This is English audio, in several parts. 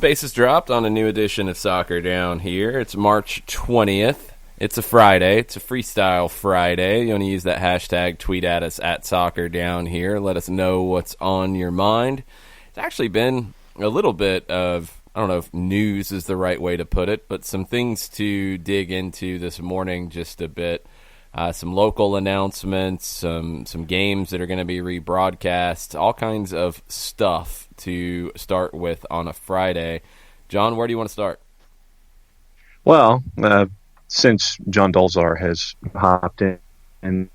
Bases dropped on a new edition of Soccer Down here. It's March 20th. It's a Friday. It's a Freestyle Friday. You want to use that hashtag, tweet at us at Soccer Down here. Let us know what's on your mind. It's actually been a little bit of, I don't know if news is the right way to put it, but some things to dig into this morning just a bit. Some local announcements, some games that are going to be rebroadcast, all kinds of stuff to start with on a Friday. John, where do you want to start? Well, since John Dolzar has hopped in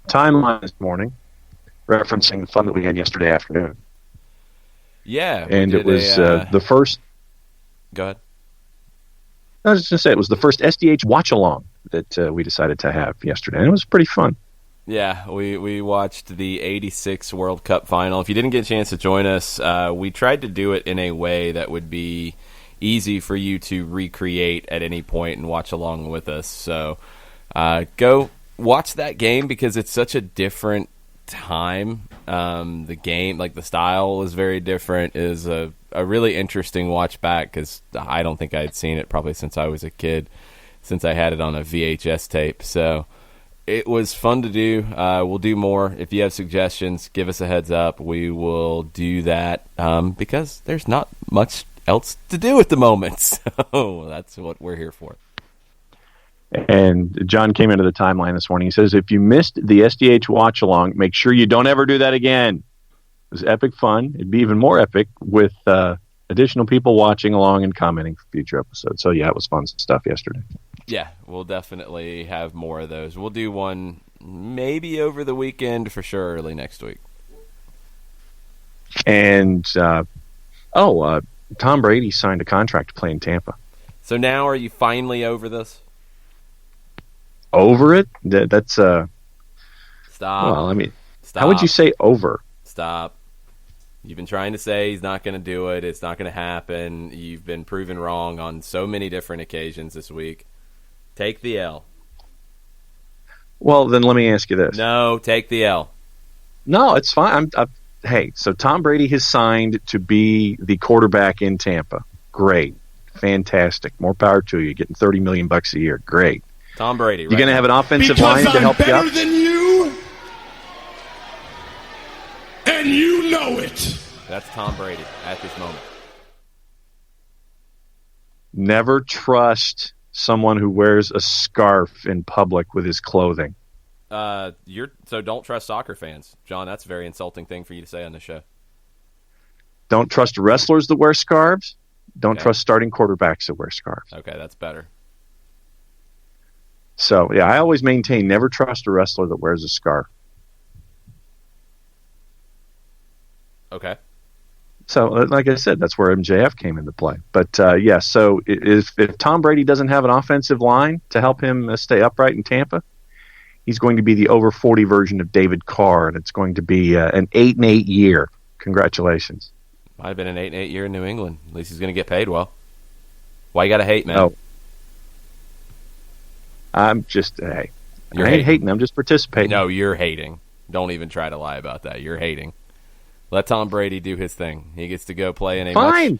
timeline this morning, referencing the fun that we had yesterday afternoon. Yeah. And it was the first... Go ahead. I was just going to say, it was the first SDH watch-along that we decided to have yesterday, and it was pretty fun. Yeah, we watched the 86 World Cup final. If you didn't get a chance to join us, we tried to do it in a way that would be easy for you to recreate at any point and watch along with us. So go watch that game because it's such a different time. The game, like the style is very different, is a really interesting watch back because I don't think I had seen it probably since I was a kid, since I had it on a VHS tape. So it was fun to do. We'll do more. If you have suggestions, give us a heads up. We will do that because there's not much else to do at the moment. So that's what we're here for. And John came into the timeline this morning. He says, if you missed the SDH watch along, make sure you don't ever do that again. It was epic fun. It'd be even more epic with additional people watching along and commenting for future episodes. So yeah, it was fun stuff yesterday. Yeah, we'll definitely have more of those. We'll do one maybe over the weekend, for sure early next week. And, Tom Brady signed a contract to play in Tampa. So now are you finally over this? Over it? That's, Stop. Well, I mean, Stop. How would you say over? Stop. You've been trying to say he's not going to do it. It's not going to happen. You've been proven wrong on so many different occasions this week. Take the L. Well, then let me ask you this. No, take the L. No, it's fine. Hey, so Tom Brady has signed to be the quarterback in Tampa. Great. Fantastic. More power to you. Getting $30 million a year. Great. Tom Brady. You're going to have an offensive line to help you out? Because I'm better than you, and you know it. That's Tom Brady at this moment. Never trust someone who wears a scarf in public with his clothing. So don't trust soccer fans. John, that's a very insulting thing for you to say on the show. Don't trust wrestlers that wear scarves. Don't trust starting quarterbacks that wear scarves. Okay, that's better. So, yeah, I always maintain never trust a wrestler that wears a scarf. Okay. So, like I said, that's where MJF came into play. But, yeah, so if Tom Brady doesn't have an offensive line to help him stay upright in Tampa, he's going to be the over 40 version of David Carr, and it's going to be an 8-8 year. Congratulations. Might have been an 8-8 year in New England. At least he's going to get paid well. Why you got to hate, man? Oh. I'm just, hey. You're I ain't hating. I'm just participating. No, you're hating. Don't even try to lie about that. You're hating. Let Tom Brady do his thing. He gets to go play in a much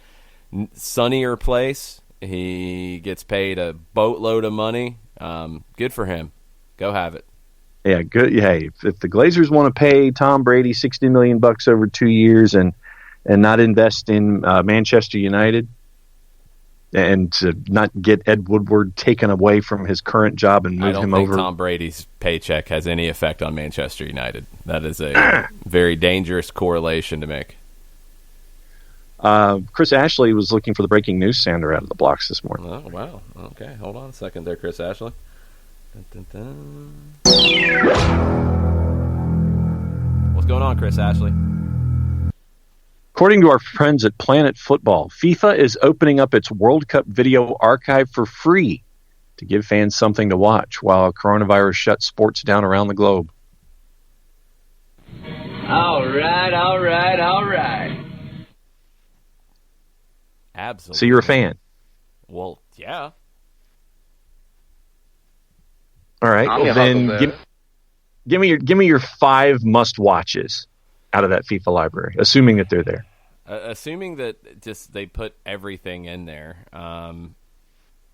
sunnier place. He gets paid a boatload of money. Good for him. Go have it. Yeah, good. Hey, if the Glazers want to pay Tom Brady $60 million over 2 years and not invest in Manchester United and not get Ed Woodward taken away from his current job and move him over. I don't think Tom Brady's paycheck has any effect on Manchester United. That is a very dangerous correlation to make. Chris Ashley was looking for the breaking news sounder out of the blocks this morning. Oh, wow. Okay, hold on a second there, Chris Ashley. Dun, dun, dun. What's going on, Chris Ashley? According to our friends at Planet Football, FIFA is opening up its World Cup video archive for free to give fans something to watch while coronavirus shuts sports down around the globe. All right. Absolutely. So you're a fan? Well, yeah. All right. Well, then give me your 5 must watches out of that FIFA library, assuming that they're there. Assuming that just they put everything in there.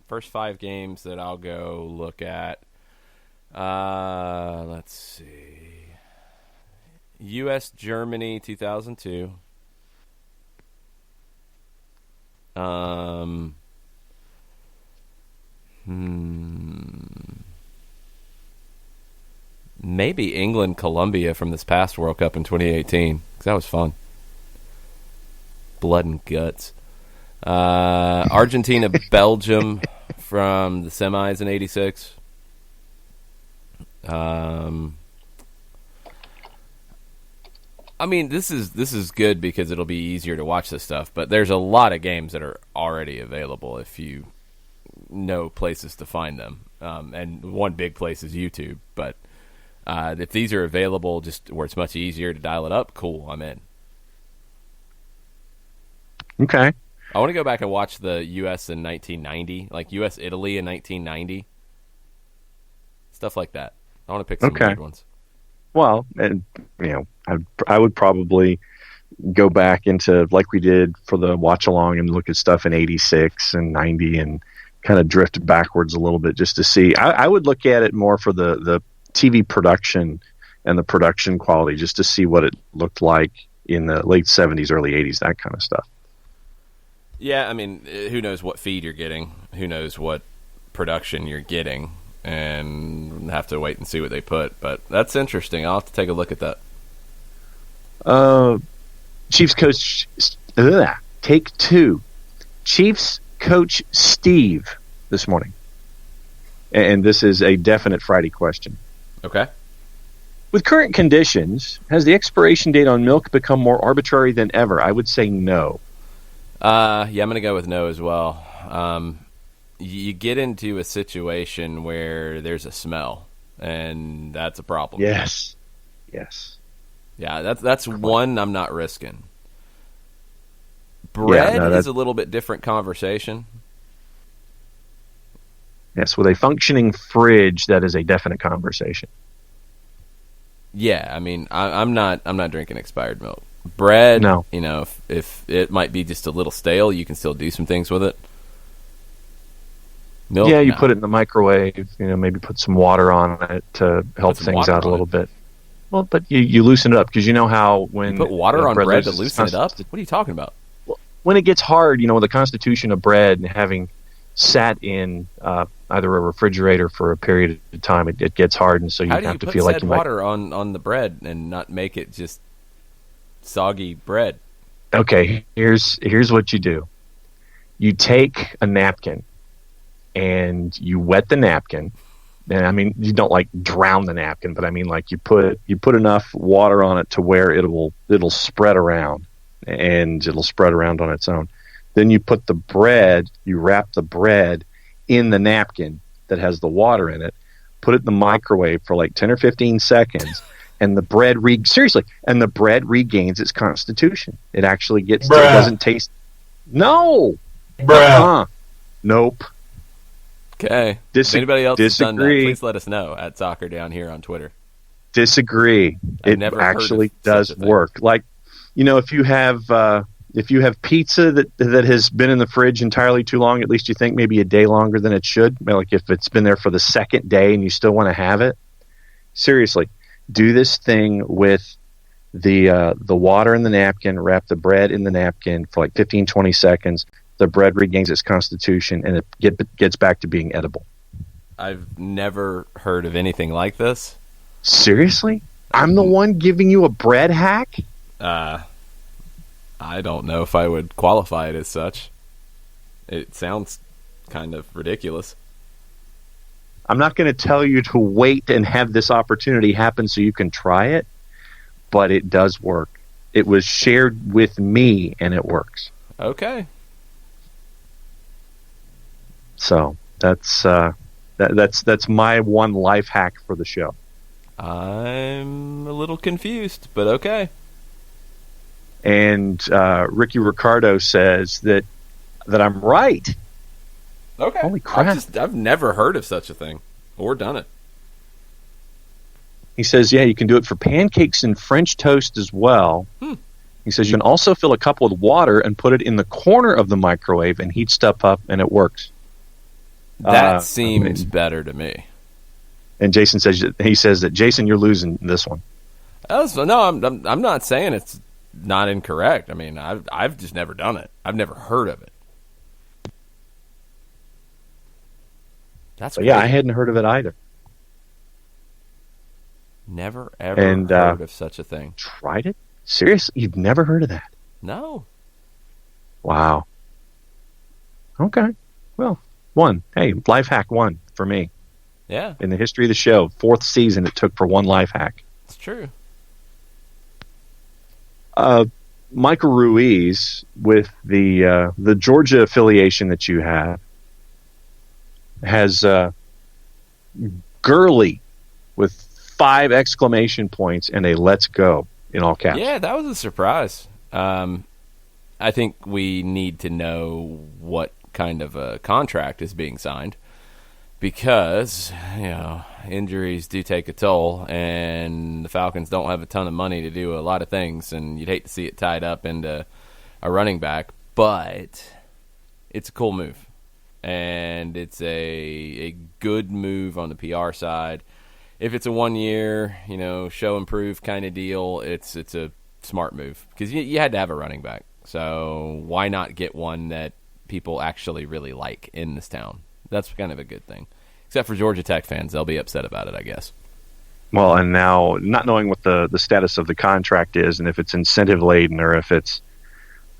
First 5 games that I'll go look at. Let's see. U.S. Germany 2002. Maybe England Colombia from this past World Cup in 2018, because that was fun. Blood and guts. Argentina Belgium from the semis in '86. I mean, this is good because it'll be easier to watch this stuff, but there's a lot of games that are already available if you know places to find them. And one big place is YouTube, but if these are available just where it's much easier to dial it up, cool, I'm in. Okay. I want to go back and watch the U.S. in 1990, like U.S.-Italy in 1990. Stuff like that. I want to pick some good ones. Well, and I would probably go back into, like we did for the watch along, and look at stuff in 86 and 90 and kind of drift backwards a little bit just to see. I would look at it more for the TV production and the production quality, just to see what it looked like in the late 70s, early 80s, that kind of stuff. Yeah, I mean, who knows what feed you're getting? Who knows what production you're getting? And have to wait and see what they put. But that's interesting. I'll have to take a look at that. Chiefs coach, take 2. Chiefs coach Steve this morning. And this is a definite Friday question. Okay. With current conditions, has the expiration date on milk become more arbitrary than ever? I would say no. Yeah, I'm going to go with no as well. You get into a situation where there's a smell, and that's a problem. Yes. Yeah, that's one I'm not risking. Bread is a little bit different conversation. Yes, with a functioning fridge, that is a definite conversation. Yeah, I mean, I'm not drinking expired milk. Bread, no. If it might be just a little stale, you can still do some things with it. Milk, yeah, you put it in the microwave. Maybe put some water on it to help things out a little bit. Well, but you loosen it up, because you know how when you put water on bread to loosen it up. What are you talking about? Well, when it gets hard, the constitution of bread and having sat in either a refrigerator for a period of time, it gets hard, and so you have to feel like you might. How do you put water on the bread and not make it just soggy bread? Okay, here's what you do. You take a napkin and you wet the napkin. And I mean, you don't drown the napkin, but I mean you put enough water on it to where it'll spread around, and it'll spread around on its own. Then you put you wrap the bread in the napkin that has the water in it, put it in the microwave for 10 or 15 seconds, and the bread regains its constitution. It actually it doesn't taste. No. Nope. Okay. If anybody else has done that, please let us know at Soccer Down Here on Twitter. Disagree. It actually does work. If you have pizza that has been in the fridge entirely too long, at least you think maybe a day longer than it should. If it's been there for the second day and you still want to have it, seriously, do this thing with the water in the napkin. Wrap the bread in the napkin for 15, 20 seconds. The bread regains its constitution, and it gets back to being edible. I've never heard of anything like this. Seriously? I'm the one giving you a bread hack? I don't know if I would qualify it as such. It sounds kind of ridiculous. I'm not going to tell you to wait and have this opportunity happen so you can try it, but it does work. It was shared with me, and it works. Okay. So that's my one life hack for the show. I'm a little confused, but okay. And Ricky Ricardo says that I'm right. Okay. Holy crap! I've never heard of such a thing or done it. He says, yeah, you can do it for pancakes and French toast as well. He says you can also fill a cup with water and put it in the corner of the microwave and heat stuff up, and it works. That seems better to me. And Jason says that Jason, you're losing this one. I'm not saying it's not incorrect. I mean, I've just never done it. I've never heard of it. That's yeah, I hadn't heard of it either. Never ever heard of such a thing. Tried it? Seriously, you've never heard of that? No. Wow. Okay. Well, one. Hey, life hack one for me. Yeah. In the history of the show, 4th season it took for one life hack. It's true. Michael Ruiz, with the Georgia affiliation that you have, has Gurley with 5 exclamation points and a "Let's go" in all caps. Yeah, that was a surprise. I think we need to know what kind of a contract is being signed, because injuries do take a toll, and the Falcons don't have a ton of money to do a lot of things, and you'd hate to see it tied up into a running back, but it's a cool move, and it's a good move on the PR side. If it's a 1 year, show and prove kind of deal, it's a smart move, because you had to have a running back. So why not get one that people actually really like in this town? That's kind of a good thing. Except for Georgia Tech fans, they'll be upset about it, I guess. Well, and now not knowing what the status of the contract is, and if it's incentive laden or if it's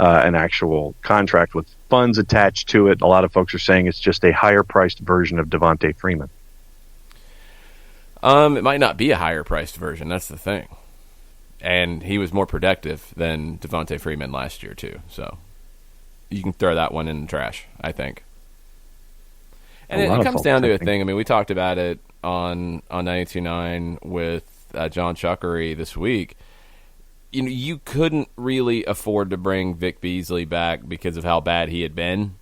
an actual contract with funds attached to it, a lot of folks are saying it's just a higher priced version of Devontae Freeman. It might not be a higher priced version. That's the thing. And he was more productive than Devontae Freeman last year too. So you can throw that one in the trash, I think. And it comes down to a thing. I mean, we talked about it on 92.9 with John Chuckery this week. You couldn't really afford to bring Vic Beasley back because of how bad he had been,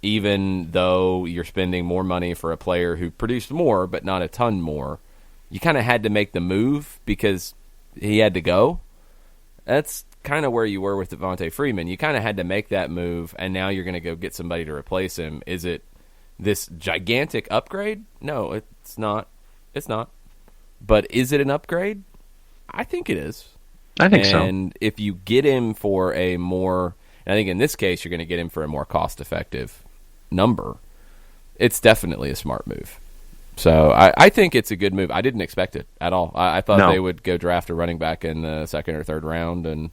even though you're spending more money for a player who produced more, but not a ton more. You kind of had to make the move because he had to go. That's kind of where you were with Devontae Freeman. You kind of had to make that move, and now you're going to go get somebody to replace him. Is it this gigantic upgrade? No, it's not. It's not. But is it an upgrade? I think it is. I think so. And if you get him for a more, and I think in this case you're going to get him for a more cost-effective number, it's definitely a smart move. So I think it's a good move. I didn't expect it at all. I thought they would go draft a running back in the 2nd or 3rd round, and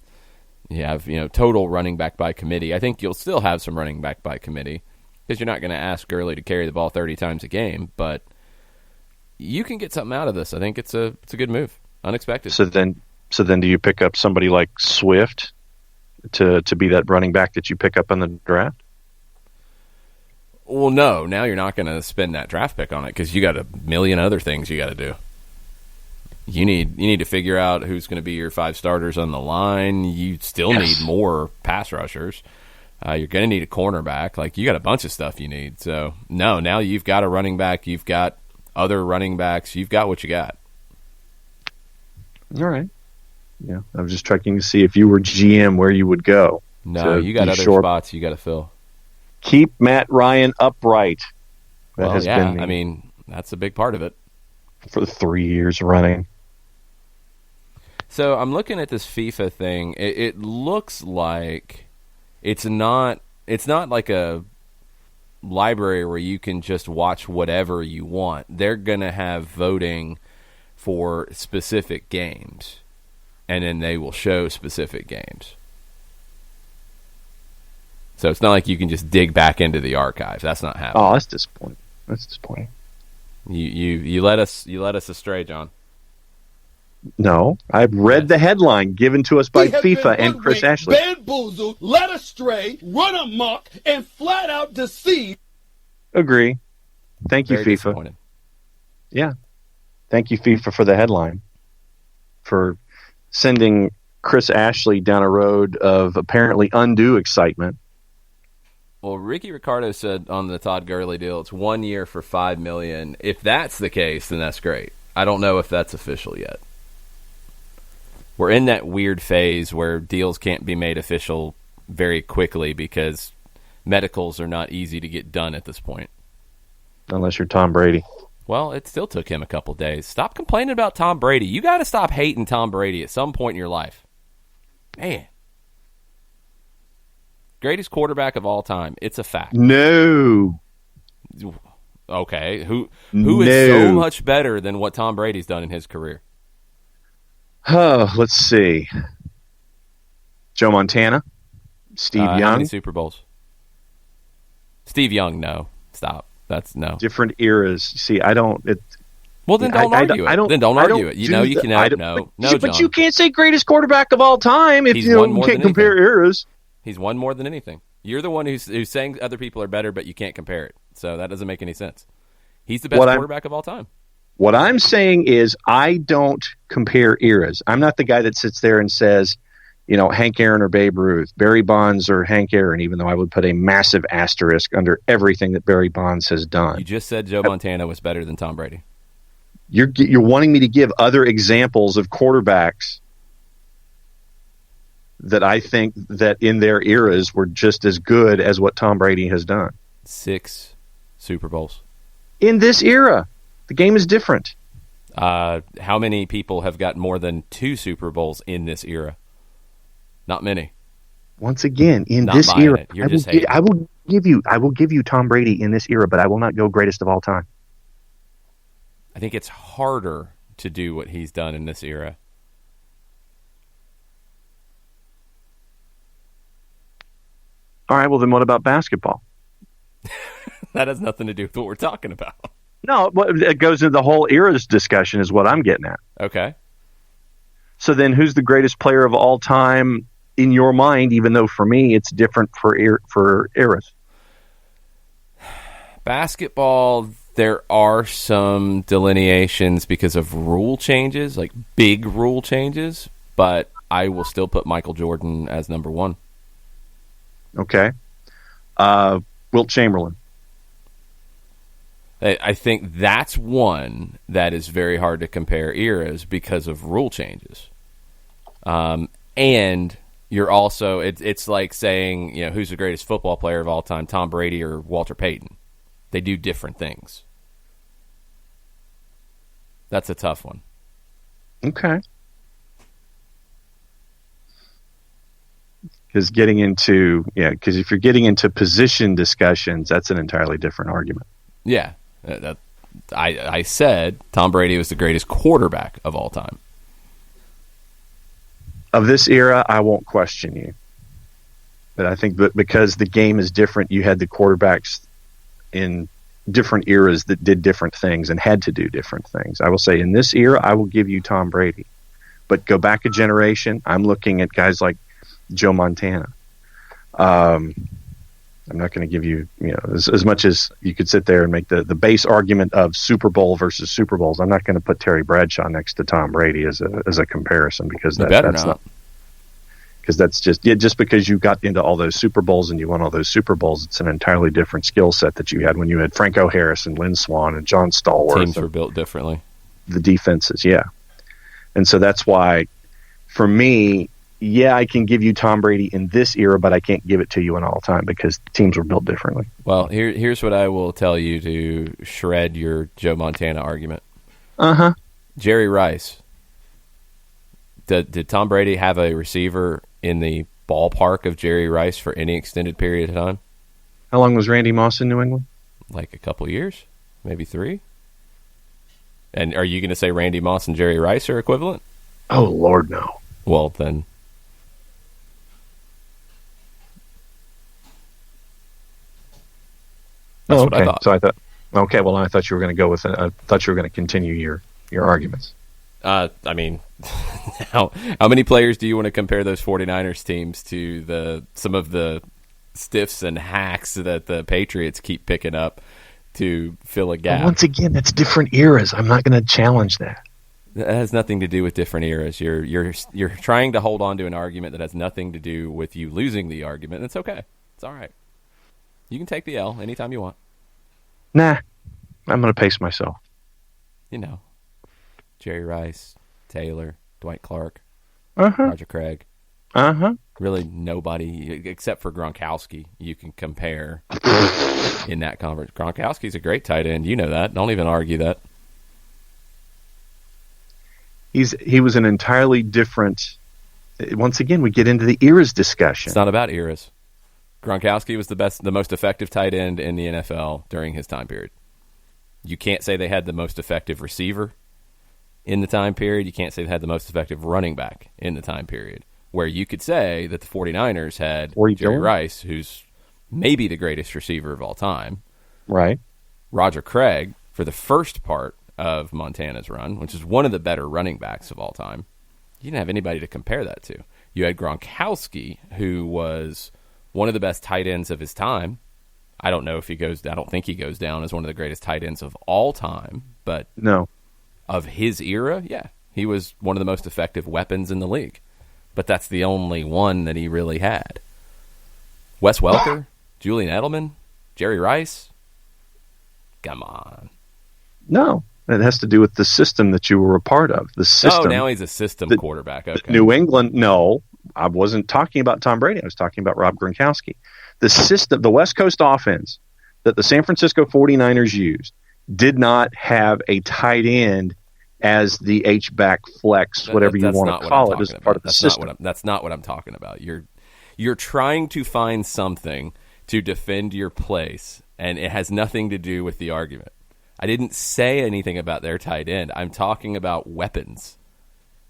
you have total running back by committee. I think you'll still have some running back by committee because you're not going to ask Gurley to carry the ball 30 times a game, but you can get something out of this. I think it's a good move. Unexpected. So then do you pick up somebody like Swift to be that running back that you pick up in the draft? Well, no. Now you're not going to spend that draft pick on it because you got a million other things you got to do. You need to figure out who's going to be your 5 starters on the line. You still need more pass rushers. You're going to need a cornerback. Like, you got a bunch of stuff you need. So, no, now you've got a running back. You've got other running backs. You've got what you got. All right. Yeah, I was just checking to see if you were GM where you would go. No, you got other spots you got to fill. Keep Matt Ryan upright. I mean, that's a big part of it. For 3 years running. So I'm looking at this FIFA thing. It looks like it's not like a library where you can just watch whatever you want. They're going to have voting for specific games, and then they will show specific games. So it's not like you can just dig back into the archives. That's not happening. Oh, that's disappointing. You led us astray, John. No, I've read the headline given to us by FIFA and Chris Ashley. Bamboozled, led astray, run amok, and flat out deceived. Agree. Thank you, Very FIFA. Yeah. Thank you, FIFA, for the headline. For sending Chris Ashley down a road of apparently undue excitement. Well, Ricky Ricardo said on the Todd Gurley deal, it's 1 year for $5 million. If that's the case, then that's great. I don't know if that's official yet. We're in that weird phase where deals can't be made official very quickly because medicals are not easy to get done at this point. Unless you're Tom Brady. Well, it still took him a couple days. Stop complaining about Tom Brady. You got to stop hating Tom Brady at some point in your life. Man. Greatest quarterback of all time. It's a fact. No. Okay. Who is so much better than what Tom Brady's done in his career? Oh, let's see. Joe Montana, Steve How Young. many Super Bowls? Steve Young, no. Stop. That's no. Different eras. See, I don't. Well, then don't argue it. Then don't argue it. You know, you can have no. John. But you can't say greatest quarterback of all time if you can't compare eras. He's won more than anything. You're the one who's saying other people are better, but you can't compare it. So that doesn't make any sense. He's the best quarterback of all time. What I'm saying is I don't compare eras. I'm not the guy that sits there and says, Hank Aaron or Babe Ruth, Barry Bonds or Hank Aaron, even though I would put a massive asterisk under everything that Barry Bonds has done. You just said Joe Montana was better than Tom Brady. You're wanting me to give other examples of quarterbacks that I think that in their eras were just as good as what Tom Brady has done. 6 Super Bowls. In this era. The game is different. How many people have got more than 2 Super Bowls in this era? Not many. Once again, in not this era, I will give you Tom Brady in this era, but I will not go greatest of all time. I think it's harder to do what he's done in this era. All right, well then what about basketball? That has nothing to do with what we're talking about. No, it goes into the whole eras discussion is what I'm getting at. Okay. So then who's the greatest player of all time in your mind, even though for me it's different for eras? Basketball, there are some delineations because of rule changes, like big rule changes, but I will still put Michael Jordan as number 1. Okay. Wilt Chamberlain. I think that's one that is very hard to compare eras because of rule changes. And you're also, it's like saying, who's the greatest football player of all time, Tom Brady or Walter Payton? They do different things. That's a tough one. Okay. Because if you're getting into position discussions, that's an entirely different argument. Yeah. I said Tom Brady was the greatest quarterback of all time. Of this era, I won't question you. But I think that because the game is different, you had the quarterbacks in different eras that did different things and had to do different things. I will say in this era, I will give you Tom Brady. But go back a generation, I'm looking at guys like Joe Montana. I'm not going to give you, as much as you could sit there and make the base argument of Super Bowl versus Super Bowls. I'm not going to put Terry Bradshaw next to Tom Brady as a comparison because that's not. Because that's just because you got into all those Super Bowls and you won all those Super Bowls, it's an entirely different skill set that you had when you had Franco Harris and Lynn Swann and John Stallworth. Teams were built differently. The defenses, yeah. And so that's why, for me, I can give you Tom Brady in this era, but I can't give it to you in all time because teams were built differently. Well, here's what I will tell you to shred your Joe Montana argument. Uh-huh. Jerry Rice. Did Tom Brady have a receiver in the ballpark of Jerry Rice for any extended period of time? How long was Randy Moss in New England? Like a couple years, maybe 3. And are you going to say Randy Moss and Jerry Rice are equivalent? Oh, Lord, no. Well, then... That's what I thought. So I thought, okay, well, I thought you were going to go with it. I thought you were going to continue your arguments. I mean, how many players do you want to compare those 49ers teams to some of the stiffs and hacks that the Patriots keep picking up to fill a gap? Well, once again, that's different eras. I'm not going to challenge that. That has nothing to do with different eras. You're trying to hold on to an argument that has nothing to do with you losing the argument. And it's okay. It's all right. You can take the L anytime you want. Nah, I'm going to pace myself. Jerry Rice, Taylor, Dwight Clark. Roger Craig. Uh-huh. Really nobody, except for Gronkowski, you can compare in that conference. Gronkowski's a great tight end. You know that. Don't even argue that. He was an entirely different... Once again, we get into the eras discussion. It's not about eras. Gronkowski was the most effective tight end in the NFL during his time period. You can't say they had the most effective receiver in the time period. You can't say they had the most effective running back in the time period. Where you could say that the 49ers had Jerry Rice, who's maybe the greatest receiver of all time. Right. Roger Craig, for the first part of Montana's run, which is one of the better running backs of all time. You didn't have anybody to compare that to. You had Gronkowski, who was one of the best tight ends of his time. I don't think he goes down as one of the greatest tight ends of all time, but no, of his era, yeah, he was one of the most effective weapons in the league. But that's the only one that he really had. Wes Welker, Julian Edelman, Jerry Rice. Come on. No, it has to do with the system that you were a part of. The system. Oh, now he's a system quarterback. Okay. New England, no, I wasn't talking about Tom Brady. I was talking about Rob Gronkowski. The system, the West Coast offense that the San Francisco 49ers used did not have a tight end as the H-back flex, whatever you want to call it, as part of the system. That's not what I'm talking about. You're trying to find something to defend your place, and it has nothing to do with the argument. I didn't say anything about their tight end. I'm talking about weapons.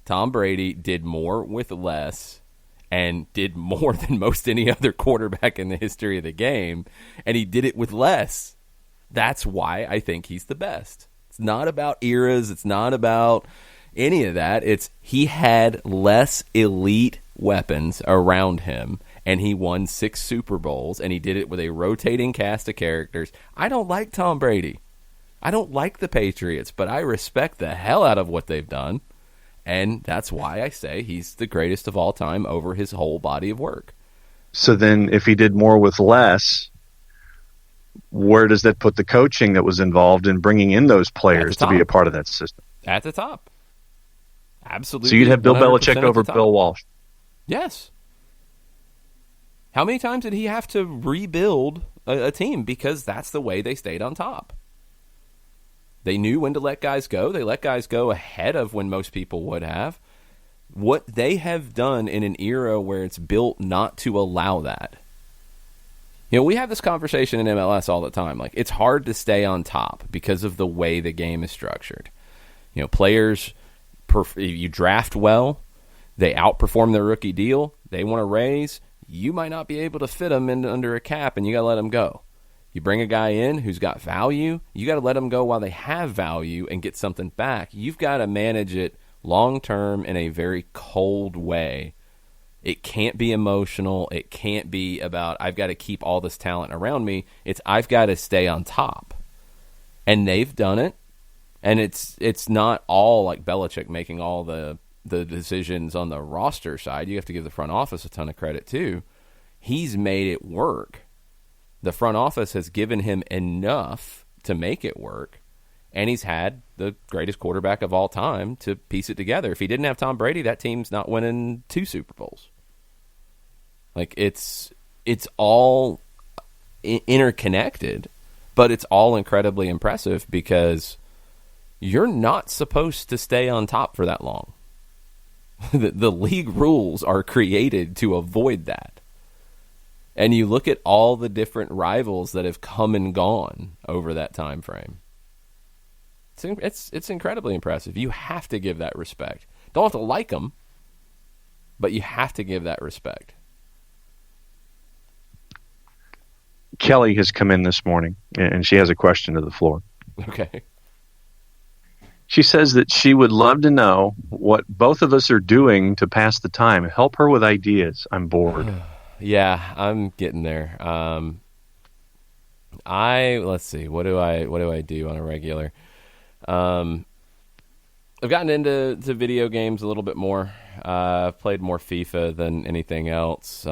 Tom Brady did more with less and did more than most any other quarterback in the history of the game, and he did it with less. That's why I think he's the best. It's not about eras. It's not about any of that. It's he had less elite weapons around him, and he won 6 Super Bowls, and he did it with a rotating cast of characters. I don't like Tom Brady. I don't like the Patriots, but I respect the hell out of what they've done, and that's why I say he's the greatest of all time over his whole body of work. So then if he did more with less, where does that put the coaching that was involved in bringing in those players to be a part of that system? At the top. Absolutely. So you'd have Bill Belichick over Bill Walsh? Yes. How many times did he have to rebuild a team? Because that's the way they stayed on top. They knew when to let guys go. They let guys go ahead of when most people would have. What they have done in an era where it's built not to allow that. You know, we have this conversation in MLS all the time. Like, it's hard to stay on top because of the way the game is structured. You know, players, you draft well, they outperform their rookie deal, they want to raise, you might not be able to fit them in under a cap, and you got to let them go. You bring a guy in who's got value, you got to let them go while they have value and get something back. You've got to manage it long-term in a very cold way. It can't be emotional. It can't be about, I've got to keep all this talent around me. It's, I've got to stay on top. And they've done it. And it's not all like Belichick making all the decisions on the roster side. You have to give the front office a ton of credit, too. He's made it work. The front office has given him enough to make it work. And he's had the greatest quarterback of all time to piece it together. If he didn't have Tom Brady, that team's not winning 2 Super Bowls. Like, it's all interconnected, but it's all incredibly impressive because you're not supposed to stay on top for that long. The league rules are created to avoid that. And you look at all the rivals that have come and gone over that time frame. It's incredibly impressive. You have to give that respect. Don't have to like them, but you have to give that respect. Kelly has come in this morning, and she has a question to the floor. Okay. She says that she would love to know what both of us are doing to pass the time. Help her with ideas. I'm bored. Yeah, I'm getting there. Let's see. What do I do on a regular? I've gotten into video games a little bit more. I've played more FIFA than anything else.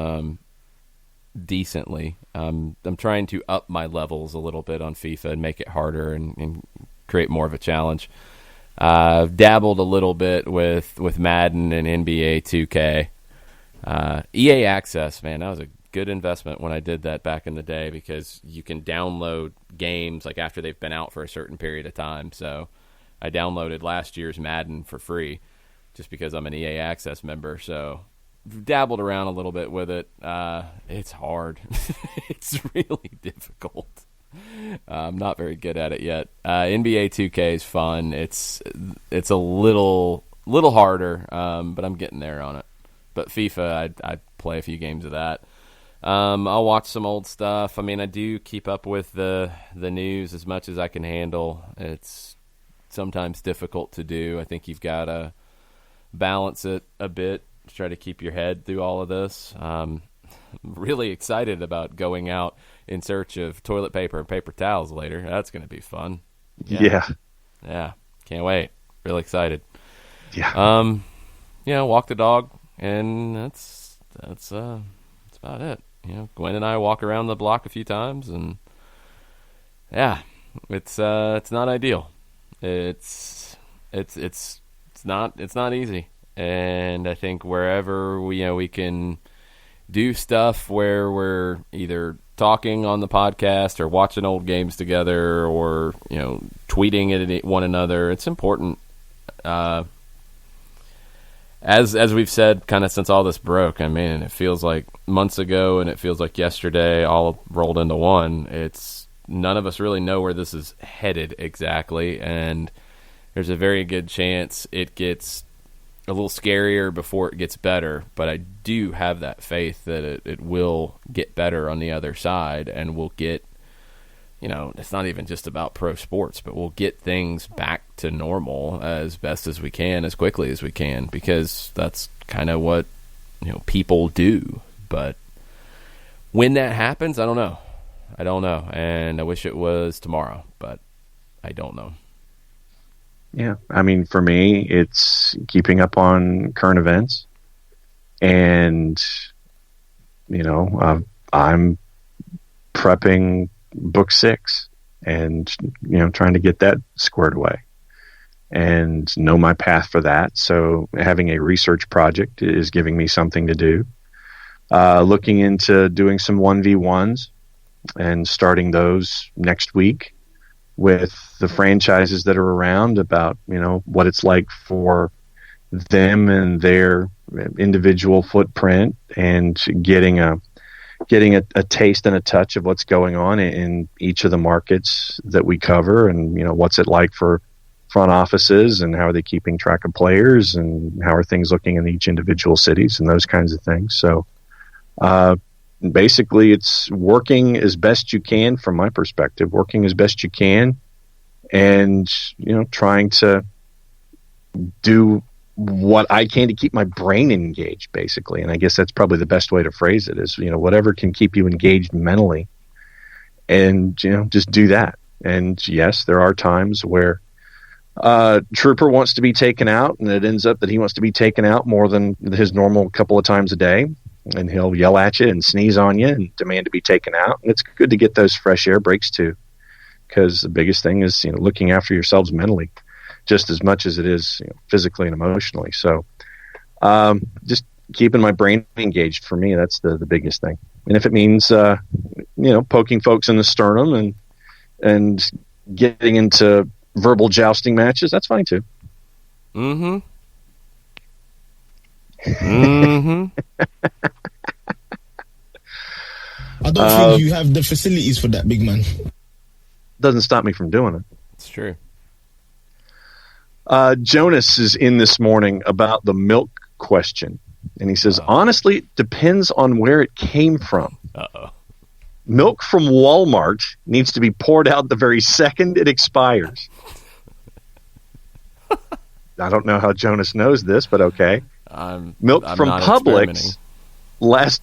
Decently. I'm trying to up my levels a little bit on FIFA and make it harder and create more of a challenge. Dabbled a little bit with Madden and NBA 2K. EA Access, man, that was a good investment when I did that back in the day, because you can download games like after they've been out for a certain period of time. So I downloaded last year's Madden for free just because I'm an EA Access member. So dabbled around a little bit with it. It's hard. It's really difficult. I'm not very good at it yet. NBA 2K is fun. It's a little harder, but I'm getting there on it. But FIFA, I play a few games of that. I'll watch some old stuff. I mean, I do keep up with the news as much as I can handle. It's sometimes difficult to do. I think you've got to balance it a bit to try to keep your head through all of this. I'm really excited about going out in search of toilet paper and paper towels later. That's going to be fun. Yeah. Can't wait. Really excited. Yeah. Walk the dog, and that's about it. Gwen and I walk around the block a few times, and it's not ideal. It's not easy. And I think wherever we can do stuff where we're either talking on the podcast or watching old games together or tweeting at one another, it's important. As we've said kind of since all this broke, I mean, it feels like months ago and it feels like yesterday all rolled into one. It's none of us really know where this is headed exactly, and there's a very good chance it gets a little scarier before it gets better, but I do have that faith that it will get better on the other side, and we'll get, it's not even just about pro sports, but we'll get things back to normal as best as we can, as quickly as we can, because that's kind of what, people do. But when that happens, I don't know. And I wish it was tomorrow, but I don't know. Yeah, I mean, for me, it's keeping up on current events, and I'm prepping book 6, and trying to get that squared away, and know my path for that. So having a research project is giving me something to do. Looking into doing some 1v1s and starting those next week with the franchises that are around, about what it's like for them and their individual footprint, and getting a taste and a touch of what's going on in each of the markets that we cover, and what's it like for front offices, and how are they keeping track of players, and how are things looking in each individual cities, and those kinds of things. So basically, it's working as best you can, from my perspective, working as best you can, and trying to do what I can to keep my brain engaged, basically. And I guess that's probably the best way to phrase it, is whatever can keep you engaged mentally, and just do that. And yes, there are times where Trooper wants to be taken out, and it ends up that he wants to be taken out more than his normal couple of times a day. And he'll yell at you and sneeze on you and demand to be taken out. And it's good to get those fresh air breaks too, because the biggest thing is looking after yourselves mentally, just as much as it is physically and emotionally. So just keeping my brain engaged, for me, that's the biggest thing. And if it means poking folks in the sternum and getting into verbal jousting matches, that's fine too. Mm-hmm. Mm-hmm. I don't think you have the facilities for that, big man. Doesn't stop me from doing it. It's true. Jonas is in this morning about the milk question, and he says, honestly, it depends on where it came from. Uh-oh. Milk from Walmart needs to be poured out the very second it expires. I don't know how Jonas knows this, but okay. Milk from Publix last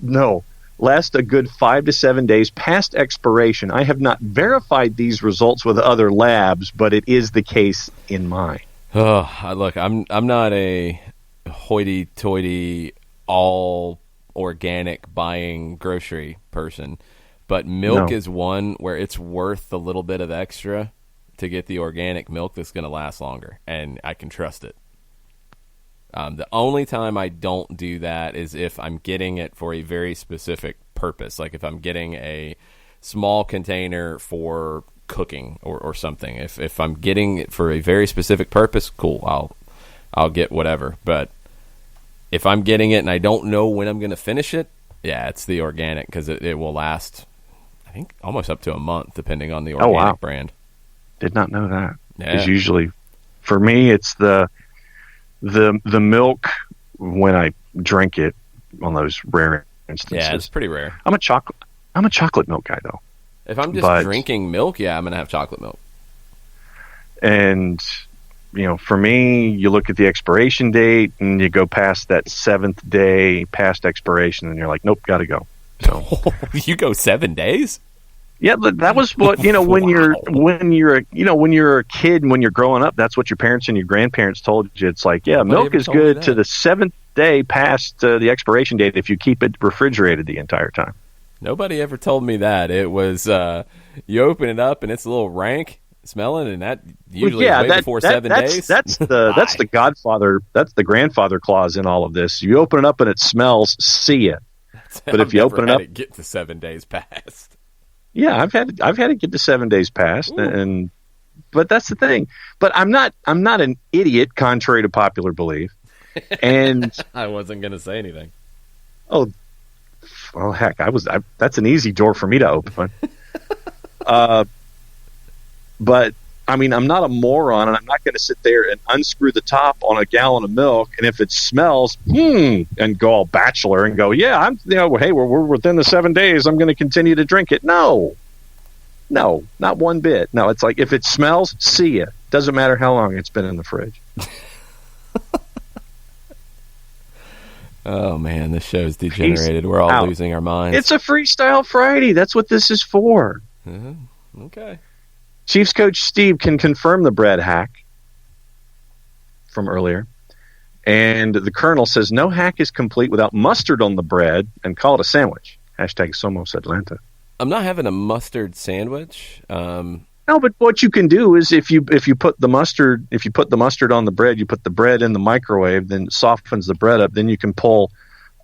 a good 5 to 7 days past expiration. I have not verified these results with other labs, but it is the case in mine. Look, I'm not a hoity-toity, all organic buying grocery person, but milk is one where it's worth the little bit of extra to get the organic milk that's going to last longer, and I can trust it. The only time I don't do that is if I'm getting it for a very specific purpose, like if I'm getting a small container for cooking or something. If I'm getting it for a very specific purpose, cool, I'll get whatever. But if I'm getting it and I don't know when I'm going to finish it, yeah, it's the organic because it will last, I think, almost up to a month, depending on the organic brand. Did not know that. Yeah. Because usually, for me, it's the milk when I drink it on those rare instances. Yeah, it's pretty rare. I'm a chocolate milk guy though. If I'm just drinking milk, yeah, I'm gonna have chocolate milk. And for me, you look at the expiration date and you go past that 7th day past expiration, and you're like, nope, gotta go. So you go 7 days? Yeah, but that was what when you're a kid and when you're growing up, that's what your parents and your grandparents told you. It's like, yeah, milk is good to the 7th day past the expiration date if you keep it refrigerated the entire time. Nobody ever told me that. It was you open it up and it's a little rank smelling, and that usually is way before 7 days. That's the Godfather. That's the grandfather clause in all of this. You open it up and it smells. See ya. But if you open it up, get to 7 days past. Yeah, I've had it get to 7 days past, but that's the thing. But I'm not an idiot, contrary to popular belief. And I wasn't going to say anything. Oh, well, heck, that's an easy door for me to open. But I mean, I'm not a moron, and I'm not going to sit there and unscrew the top on a gallon of milk, and if it smells, and go all bachelor and go, yeah, hey, we're within the 7 days. I'm going to continue to drink it. No, not one bit. No, it's like if it smells, see ya. Doesn't matter how long it's been in the fridge. Oh man, this show's degenerated. We're all losing our minds. It's a Freestyle Friday. That's what this is for. Okay. Chiefs coach Steve can confirm the bread hack from earlier. And the Colonel says no hack is complete without mustard on the bread, and call it a sandwich. Hashtag Somos Atlanta. I'm not having a mustard sandwich. No, but what you can do is if you put the mustard on the bread, you put the bread in the microwave, then it softens the bread up. Then you can pull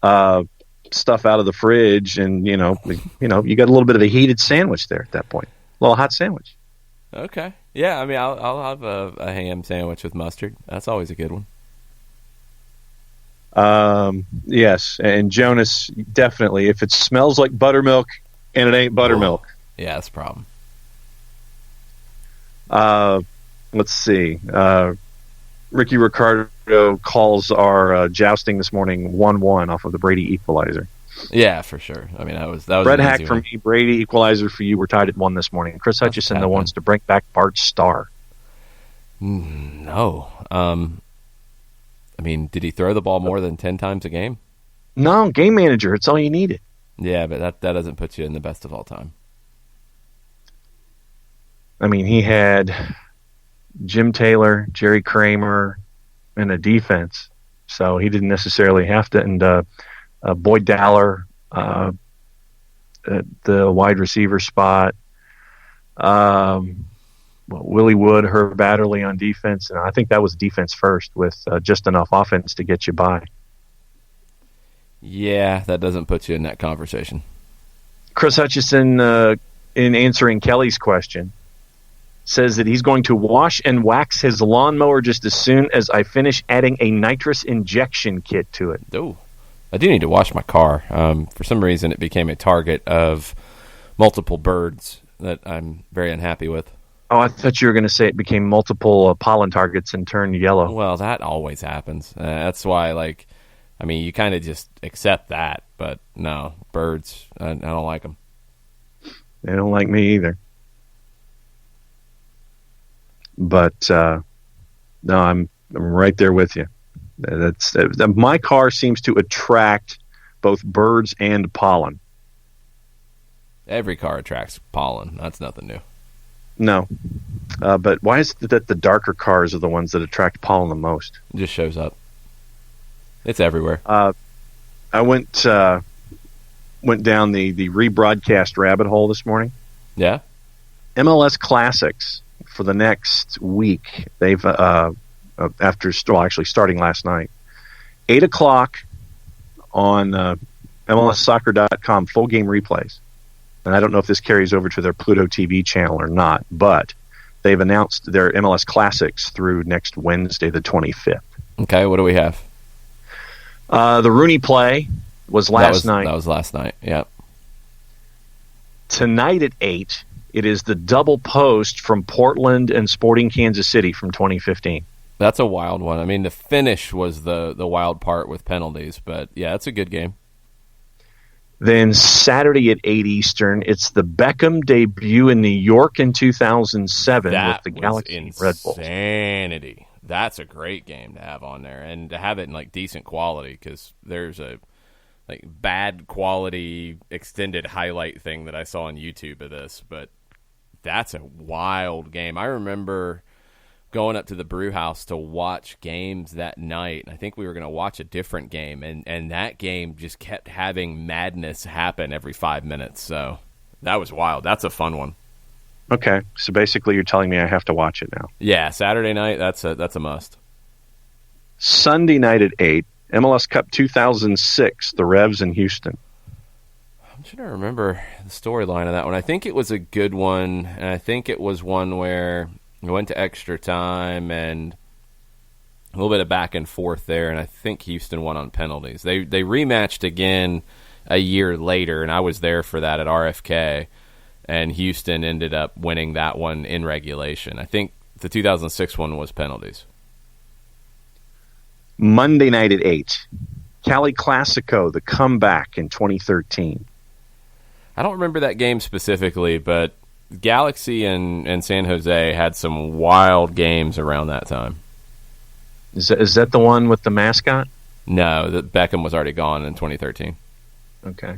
stuff out of the fridge, and you got a little bit of a heated sandwich there at that point, a little hot sandwich. Okay. Yeah, I mean, I'll have a ham sandwich with mustard. That's always a good one. Yes, and Jonas, definitely. If it smells like buttermilk and it ain't buttermilk. Yeah, that's a problem. Let's see. Ricky Ricardo calls our jousting this morning 1-1 off of the Brady equalizer. Yeah, for sure. I mean, that was Red hack for me. Brady equalizer for you. We're tied at 1 this morning. Chris Hutchison that wants to bring back Bart Starr. No. I mean, did he throw the ball more than 10 times a game? No, game manager. It's all you needed. Yeah, but that doesn't put you in the best of all time. I mean, he had Jim Taylor, Jerry Kramer, and a defense, so he didn't necessarily have to. And Boyd Dowler at the wide receiver spot. Willie Wood, Herb Adderley on defense, and I think that was defense first with just enough offense to get you by. Yeah, that doesn't put you in that conversation. Chris Hutchison, in answering Kelly's question, says that he's going to wash and wax his lawnmower just as soon as I finish adding a nitrous injection kit to it. Oh, I do need to wash my car. For some reason, it became a target of multiple birds that I'm very unhappy with. Oh, I thought you were going to say it became multiple pollen targets and turned yellow. Well, that always happens. That's why, you kind of just accept that. But no, birds, I don't like them. They don't like me either. But no, I'm right there with you. My car seems to attract both birds and pollen. Every car attracts pollen. That's nothing new. No, but why is it that the darker cars are the ones that attract pollen the most? It just shows up. It's everywhere. I went down the rebroadcast rabbit hole this morning. Yeah. MLS Classics for the next week. They've starting last night, 8 o'clock on MLSsoccer.com, full game replays. And I don't know if this carries over to their Pluto TV channel or not, but they've announced their MLS Classics through next Wednesday, the 25th. Okay, what do we have? The Rooney play was last night. That was last night, yeah. Tonight at 8, it is the double post from Portland and Sporting Kansas City from 2015. That's a wild one. I mean, the finish was the wild part with penalties, but yeah, it's a good game. Then Saturday at 8 Eastern, it's the Beckham debut in New York in 2007 with the Galaxy Red Bulls. Insanity. That's a great game to have on there, and to have it in like decent quality, because there's a like bad quality extended highlight thing that I saw on YouTube of this, but that's a wild game. I remember going up to the brew house to watch games that night. I think we were going to watch a different game, and that game just kept having madness happen every 5 minutes. So that was wild. That's a fun one. Okay, so basically you're telling me I have to watch it now. Yeah, Saturday night, that's a must. Sunday night at 8, MLS Cup 2006, the Revs in Houston. I'm trying to remember the storyline of that one. I think it was a good one, and I think it was one where we went to extra time and a little bit of back and forth there, and I think Houston won on penalties. They rematched again a year later, and I was there for that at RFK, and Houston ended up winning that one in regulation. I think the 2006 one was penalties. Monday night at 8, Cali Classico, the comeback in 2013. I don't remember that game specifically, but Galaxy and San Jose had some wild games around that time. Is that the one with the mascot? No, Beckham was already gone in 2013. Okay.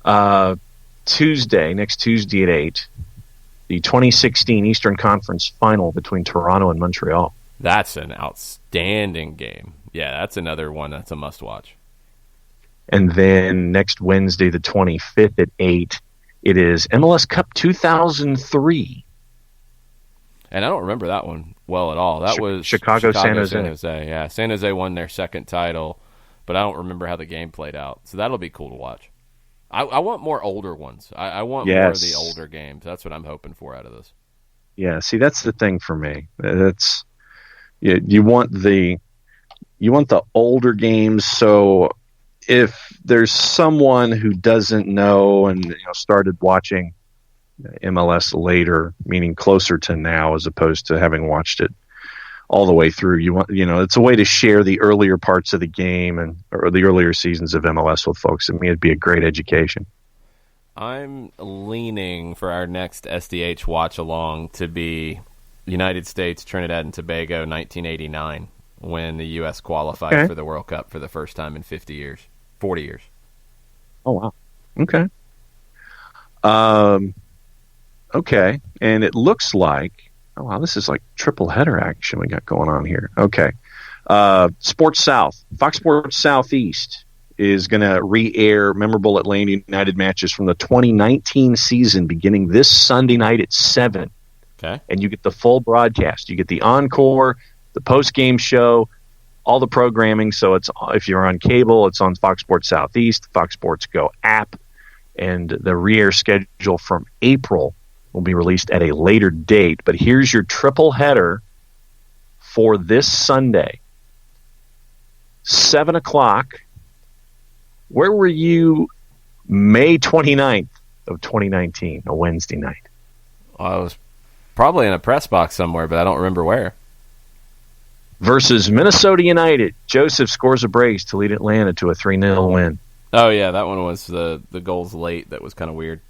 Next Tuesday at 8, the 2016 Eastern Conference Final between Toronto and Montreal. That's an outstanding game. Yeah, that's another one that's a must-watch. And then next Wednesday, the 25th at 8, it is MLS Cup 2003. And I don't remember that one well at all. That was Chicago San Jose. San Jose. Yeah, San Jose won their second title, but I don't remember how the game played out. So that'll be cool to watch. I want more older ones. I want more of the older games. That's what I'm hoping for out of this. Yeah, see, that's the thing for me. That's you want the older games. So if there's someone who doesn't know and started watching MLS later, meaning closer to now as opposed to having watched it all the way through, it's a way to share the earlier parts of the game or the earlier seasons of MLS with folks. I mean, it'd be a great education. I'm leaning for our next SDH watch along to be United States, Trinidad and Tobago, 1989, when the U.S. qualified for the World Cup for the first time in 40 years. Oh, wow. Okay. Okay. And it looks like, oh, wow, this is like triple header action we got going on here. Okay. Sports South, Fox Sports Southeast is going to re-air memorable Atlanta United matches from the 2019 season beginning this Sunday night at 7. Okay. And you get the full broadcast. You get the encore, the post-game show, all the programming. So it's, if you're on cable, it's on Fox Sports Southeast, Fox Sports Go app, and the re-air schedule from April will be released at a later date. But here's your triple header for this Sunday. 7 o'clock. Where were you May 29th of 2019, a Wednesday night? I was probably in a press box somewhere, but I don't remember where. Versus Minnesota United. Joseph scores a brace to lead Atlanta to a 3-0 win. Oh, yeah, that one was the goals late. That was kind of weird.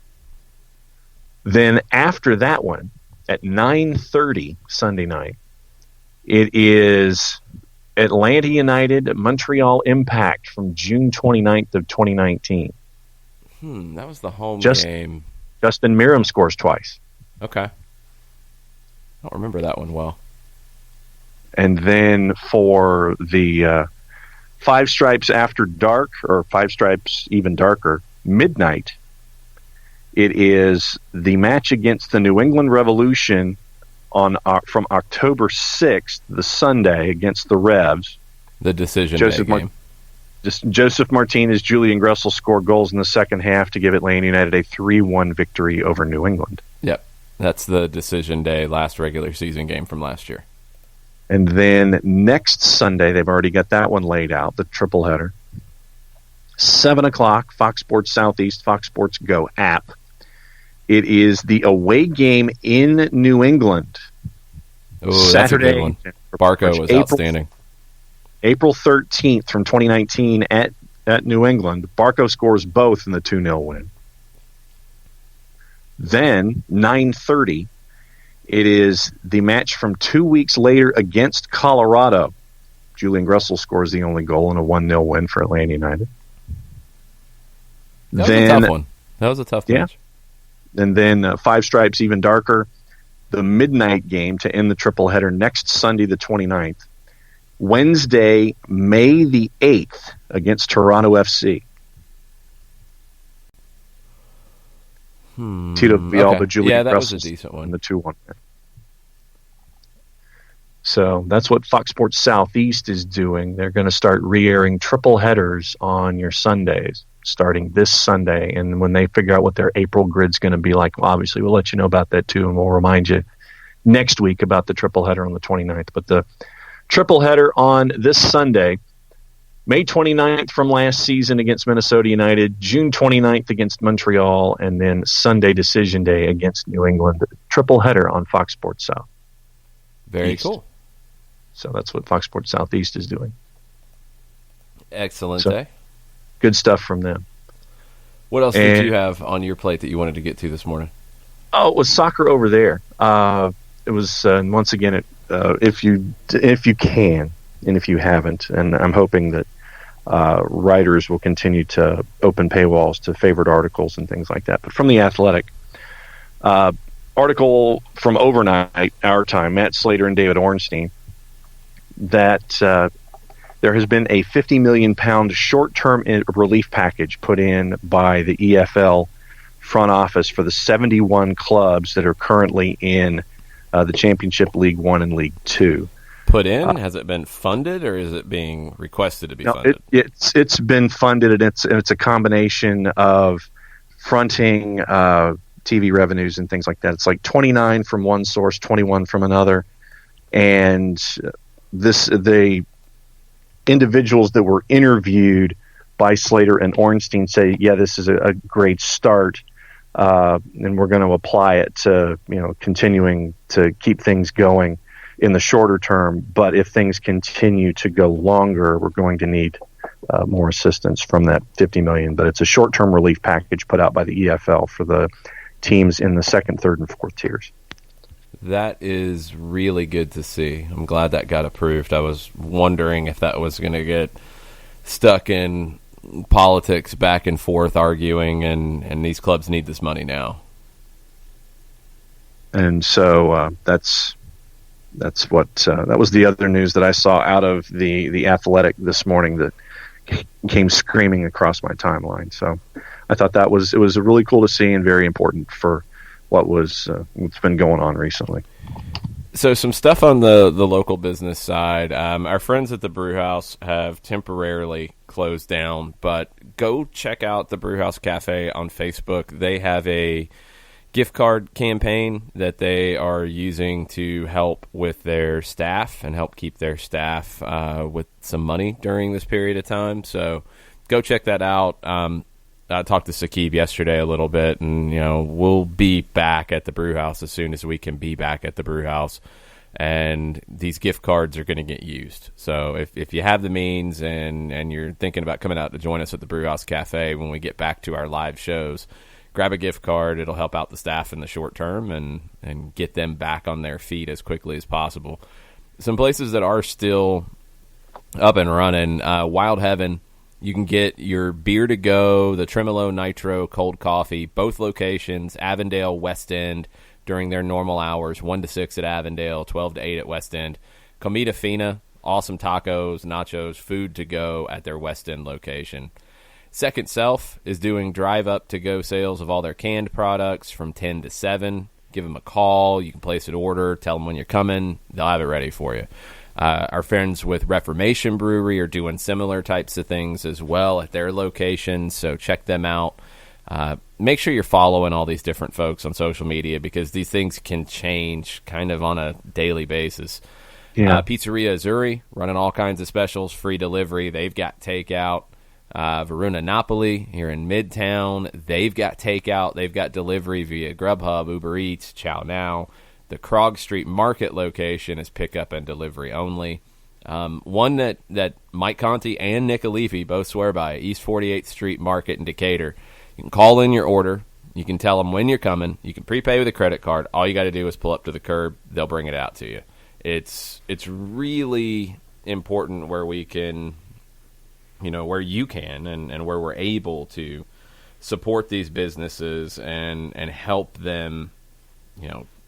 Then after that one, at 9:30 Sunday night, it is Atlanta United, Montreal Impact from June 29th of 2019. That was the home game. Justin Miram scores twice. Okay. I don't remember that one well. And then for the Five Stripes After Dark, or Five Stripes Even Darker, midnight, it is the match against the New England Revolution from October 6th, the Sunday, against the Revs. The decision day game. Joseph Martinez, Julian Gressel scored goals in the second half to give Atlanta United a 3-1 victory over New England. Yep. That's the decision day, last regular season game from last year. And then next Sunday, they've already got that one laid out, the triple header. 7 o'clock, Fox Sports Southeast, Fox Sports Go app. It is the away game in New England. Oh, Saturday. That's a good one. Barco was outstanding. April 13th from 2019 at New England. Barco scores both in the 2-0 win. Then, 9:30, it is the match from 2 weeks later against Colorado. Julian Gressel scores the only goal in a 1-0 win for Atlanta United. That was a tough one. That was a tough match. And then Five Stripes Even Darker, the midnight game to end the triple header next Sunday, the 29th. Wednesday, May the 8th, against Toronto FC. Tito Villalba, okay. Julian that was a Gressel decent one. in the 2-1. So that's what Fox Sports Southeast is doing. They're going to start re-airing triple headers on your Sundays, starting this Sunday. And when they figure out what their April grid's going to be like, well, obviously we'll let you know about that too, and we'll remind you next week about the triple header on the 29th. But the triple header on this Sunday, May 29th from last season against Minnesota United, June 29th against Montreal, and then Sunday decision day against New England. Triple header on Fox Sports South. Very cool. So that's what Fox Sports Southeast is doing. Excellent So, day. Good stuff from them. What else did you have on your plate that you wanted to get to this morning? Oh, it was soccer over there. It was once again, if you can, and if you haven't, and I'm hoping that writers will continue to open paywalls to favorite articles and things like that. But from The Athletic, article from overnight, our time, Matt Slater and David Ornstein, that there has been a £50 million short-term relief package put in by the EFL front office for the 71 clubs that are currently in the Championship League 1 and League 2. Put in? Has it been funded, or is it being requested to be funded? It's been funded, and it's a combination of fronting TV revenues and things like that. It's like 29 from one source, 21 from another, and the individuals that were interviewed by Slater and Ornstein say, yeah, this is a great start, and we're going to apply it to continuing to keep things going in the shorter term. But if things continue to go longer, we're going to need more assistance from that $50 million. But it's a short-term relief package put out by the EFL for the teams in the second, third, and fourth tiers. That is really good to see. I'm glad that got approved. I was wondering if that was going to get stuck in politics back and forth arguing, and these clubs need this money now. And so that's what that was the other news that I saw out of the Athletic this morning that came screaming across my timeline. So I thought it was really cool to see and very important for what's been going on recently. So some stuff on the local business side. Our friends at the Brew House have temporarily closed down, but go check out the Brew House Cafe on Facebook. They have a gift card campaign that they are using to help with their staff and help keep their staff with some money during this period of time. So go check that out. I talked to Sakib yesterday a little bit, and we'll be back at the Brew House as soon as we can be back at the Brew House, and these gift cards are going to get used. So if you have the means and you're thinking about coming out to join us at the Brew House Cafe when we get back to our live shows, grab a gift card. It'll help out the staff in the short term and get them back on their feet as quickly as possible. Some places that are still up and running, Wild Heaven. You can get your beer to go, the Tremolo Nitro cold coffee, both locations, Avondale, West End, during their normal hours, 1 to 6 at Avondale, 12 to 8 at West End. Comida Fina, awesome tacos, nachos, food to go at their West End location. Second Self is doing drive-up to-go sales of all their canned products from 10 to 7. give them a call. You can place an order, tell them when you're coming. They'll have it ready for you. Our friends with Reformation Brewery are doing similar types of things as well at their locations, so check them out. Make sure you're following all these different folks on social media because these things can change kind of on a daily basis. Yeah. Pizzeria Azzurri, running all kinds of specials, free delivery. They've got takeout. Verona Napoli here in Midtown, they've got takeout. They've got delivery via Grubhub, Uber Eats, Chow Now. The Krog Street Market location is pickup and delivery only. One that Mike Conti and Nick Alifi both swear by, East 48th Street Market in Decatur. You can call in your order. You can tell them when you're coming. You can prepay with a credit card. All you got to do is pull up to the curb. They'll bring it out to you. It's really important where we can, where you can and where we're able to support these businesses and help them,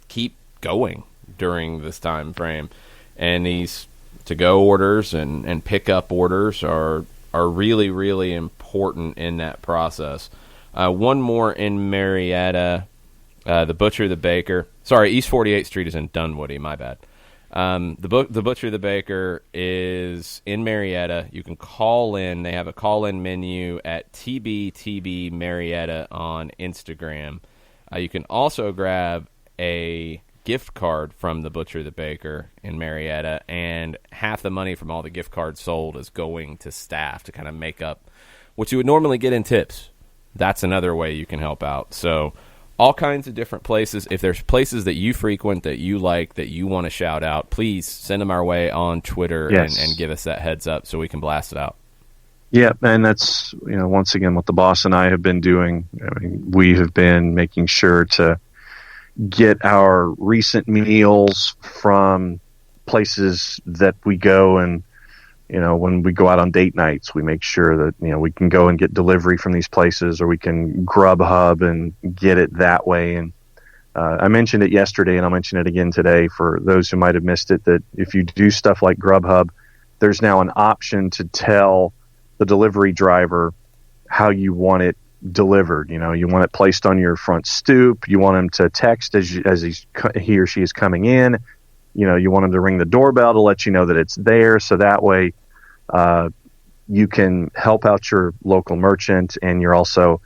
keep going during this time frame. And these to-go orders and pick-up orders are really, really important in that process. One more in Marietta, the Butcher, the Baker. Sorry, East 48th Street is in Dunwoody, my bad. The Butcher, the Baker is in Marietta. You can call in. They have a call-in menu at TBTB Marietta on Instagram. You can also grab a gift card from the Butcher, the Baker in Marietta, and half the money from all the gift cards sold is going to staff to kind of make up what you would normally get in tips. That's another way you can help out. So all kinds of different places. If there's places that you frequent that you like, that you want to shout out, please send them our way on Twitter. Yes. and give us that heads up so we can blast it out. Yeah, and that's, once again, what the boss and I have been doing. We have been making sure to get our recent meals from places that we go, and when we go out on date nights, we make sure that we can go and get delivery from these places, or we can Grubhub and get it that way. And I mentioned it yesterday, and I'll mention it again today for those who might have missed it, that if you do stuff like Grubhub, there's now an option to tell the delivery driver how you want it delivered. You want it placed on your front stoop. You want him to text as he or she is coming in. You want him to ring the doorbell to let you know that it's there. So that way you can help out your local merchant, and you're also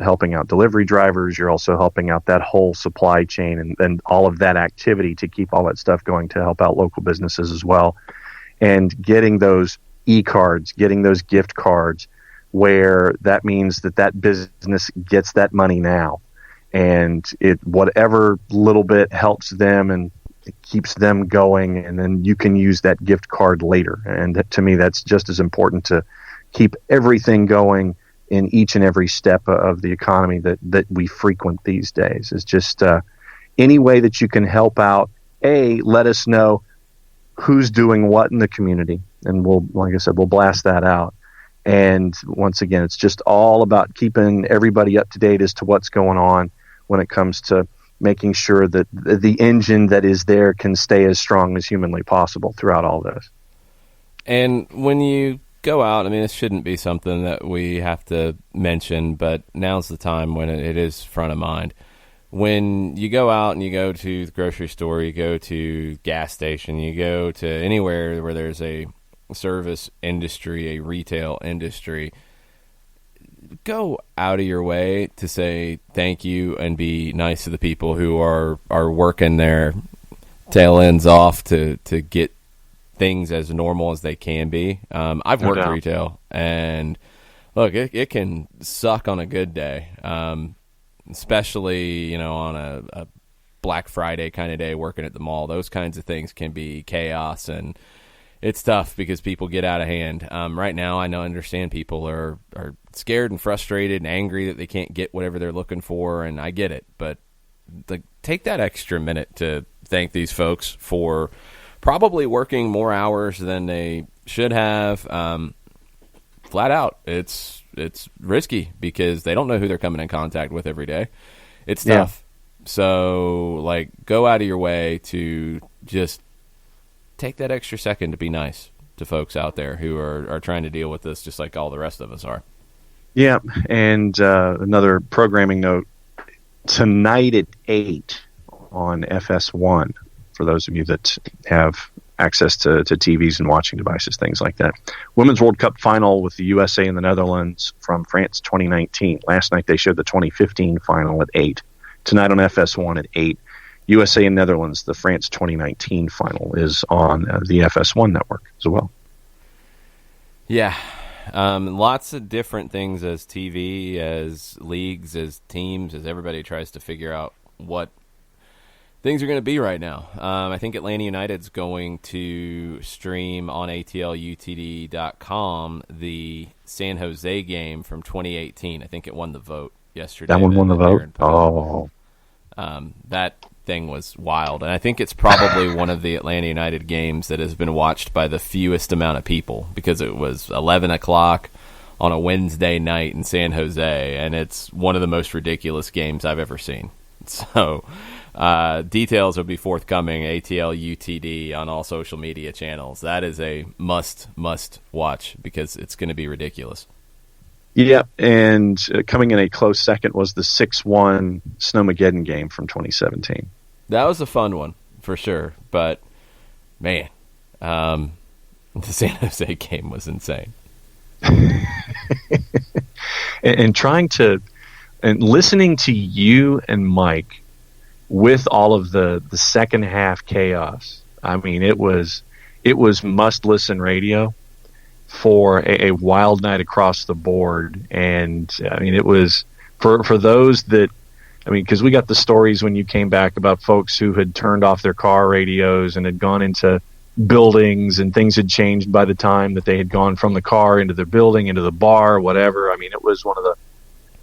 helping out delivery drivers. You're also helping out that whole supply chain and all of that activity to keep all that stuff going to help out local businesses as well. And getting those e-cards, getting those gift cards, where that means that business gets that money now, and it whatever little bit helps them and it keeps them going, and then you can use that gift card later. And to me, that's just as important to keep everything going in each and every step of the economy that we frequent these days. Is just any way that you can help out. Let us know who's doing what in the community, and like I said, we'll blast that out. And once again, it's just all about keeping everybody up to date as to what's going on when it comes to making sure that the engine that is there can stay as strong as humanly possible throughout all this. And when you go out, this shouldn't be something that we have to mention, but now's the time when it is front of mind. When you go out and you go to the grocery store, you go to gas station, you go to anywhere where there's a service industry, a retail industry, go out of your way to say thank you and be nice to the people who are working their tail ends off to get things as normal as they can be. I've worked retail, and look, it can suck on a good day, especially on a Black Friday kind of day working at the mall. Those kinds of things can be chaos, and it's tough because people get out of hand. Right now, I understand people are scared and frustrated and angry that they can't get whatever they're looking for, and I get it. But take that extra minute to thank these folks for probably working more hours than they should have. Flat out, it's risky because they don't know who they're coming in contact with every day. It's tough. Yeah. So, go out of your way to just take that extra second to be nice to folks out there who are trying to deal with this just like all the rest of us are. Yeah, and another programming note, tonight at 8 on FS1 for those of you that have access to TVs and watching devices, things like that. Women's World Cup final with the USA and the Netherlands from France 2019. Last night they showed the 2015 final at 8. Tonight on FS1 at 8. USA and Netherlands, the France 2019 final, is on the FS1 network as well. Yeah. Lots of different things as TV, as leagues, as teams, as everybody tries to figure out what things are going to be right now. I think Atlanta United's going to stream on ATLUTD.com the San Jose game from 2018. I think it won the vote yesterday. That one won the vote? Oh. That thing was wild. And I think it's probably one of the Atlanta United games that has been watched by the fewest amount of people because it was 11 o'clock on a Wednesday night in San Jose, and it's one of the most ridiculous games I've ever seen. So details will be forthcoming, ATL UTD on all social media channels. That is a must watch because it's going to be ridiculous. Yeah, and coming in a close second was the 6-1 Snowmageddon game from 2017. That was a fun one, for sure. But, man, the San Jose game was insane. and listening to you and Mike with all of the second half chaos, I mean, it was must-listen radio for a wild night across the board. And I mean, it was for those that, I mean, because we got the stories when you came back about folks who had turned off their car radios and had gone into buildings and things had changed by the time that they had gone from the car into the building, into the bar, whatever. I mean, it was one of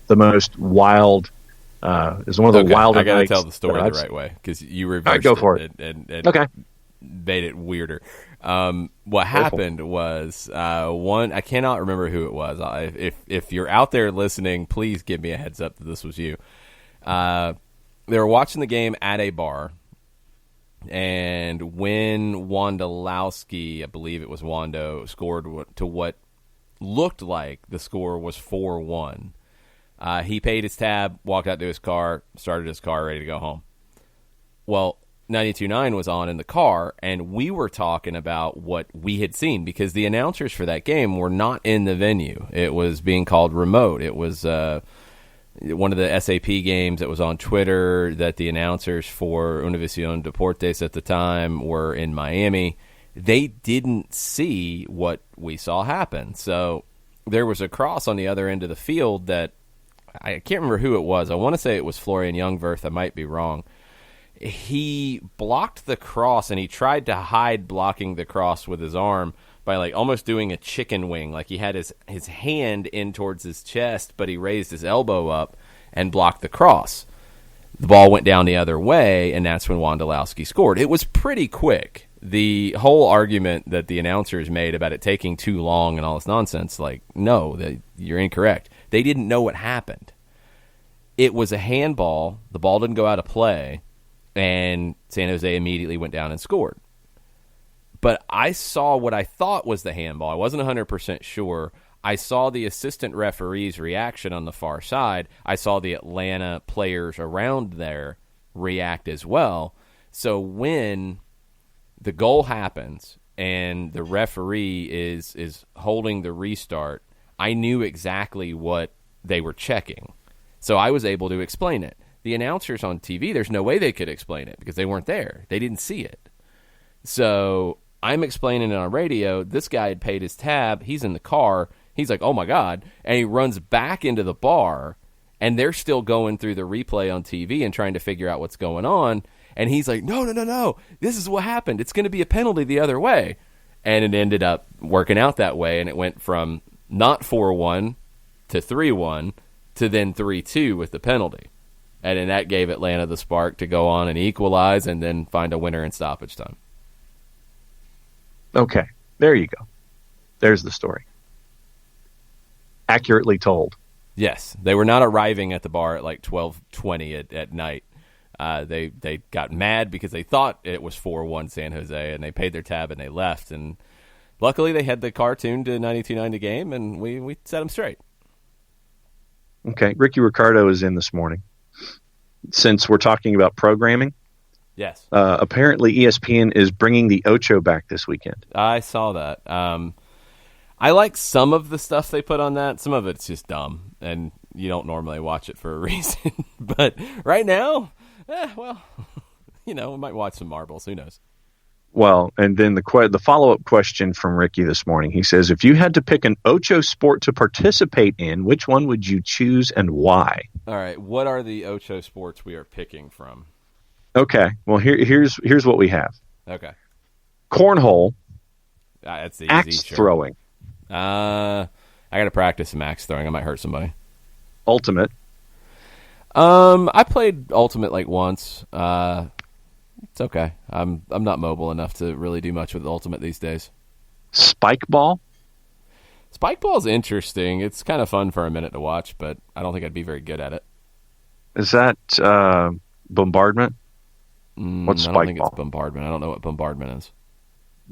the most wild, it was one of the wilder I got to nights tell the story the right way because you reversed right, go for it. And okay. made it weirder. What happened was one. I cannot remember who it was. If you're out there listening, please give me a heads up that this was you. They were watching the game at a bar, and when Wondolowski, I believe it was Wando, scored to what looked like the score was 4-1. He paid his tab, walked out to his car, started his car, ready to go home. Well, 92.9 was on in the car, and we were talking about what we had seen because the announcers for that game were not in the venue. It was being called remote. It was one of the SAP games that was on Twitter that the announcers for Univision Deportes at the time were in Miami. They didn't see what we saw happen. So there was a cross on the other end of the field that I can't remember who it was. I want to say it was Florian Ljungwirth. I might be wrong. He blocked the cross, and he tried to hide blocking the cross with his arm by like almost doing a chicken wing. Like he had his hand in towards his chest, but he raised his elbow up and blocked the cross. The ball went down the other way, and that's when Wondolowski scored. It was pretty quick. The whole argument that the announcers made about it taking too long and all this nonsense, like, no, you're incorrect. They didn't know what happened. It was a handball. The ball didn't go out of play. And San Jose immediately went down and scored. But I saw what I thought was the handball. I wasn't 100% sure. I saw the assistant referee's reaction on the far side. I saw the Atlanta players around there react as well. So when the goal happens and the referee is holding the restart, I knew exactly what they were checking. So I was able to explain it. The announcers on TV, there's no way they could explain it because they weren't there. They didn't see it. So I'm explaining it on radio. This guy had paid his tab. He's in the car. He's like, oh, my God. And he runs back into the bar, and they're still going through the replay on TV and trying to figure out what's going on. And he's like, no. This is what happened. It's going to be a penalty the other way. And it ended up working out that way, and it went from not 4-1 to 3-1 to then 3-2 with the penalty. And then that gave Atlanta the spark to go on and equalize and then find a winner in stoppage time. Okay, there you go. There's the story. Accurately told. Yes, they were not arriving at the bar at like 12:20 at night. They got mad because they thought it was 4-1 San Jose, and they paid their tab and they left. And luckily they had the car tuned to 92.9 the game, and we set them straight. Okay, Ricky Ricardo is in this morning. Since we're talking about programming, Yes. Apparently, ESPN is bringing the Ocho back this weekend. I saw that. I like some of the stuff they put on that. Some of it's just dumb, and you don't normally watch it for a reason. But right now, we might watch some marbles. Who knows? Well, and then the follow-up question from Ricky this morning. He says, if you had to pick an Ocho sport to participate in, which one would you choose and why? All right. What are the Ocho sports we are picking from? Okay. Well, here's what we have. Okay. Cornhole. That's easy. Axe throwing. I got to practice some axe throwing. I might hurt somebody. Ultimate. I played Ultimate like once. It's okay. I'm not mobile enough to really do much with Ultimate these days. Spike ball. Spike ball's interesting. It's kind of fun for a minute to watch, but I don't think I'd be very good at it. Is that bombardment? What's spike I don't think ball? It's bombardment. I don't know what bombardment is.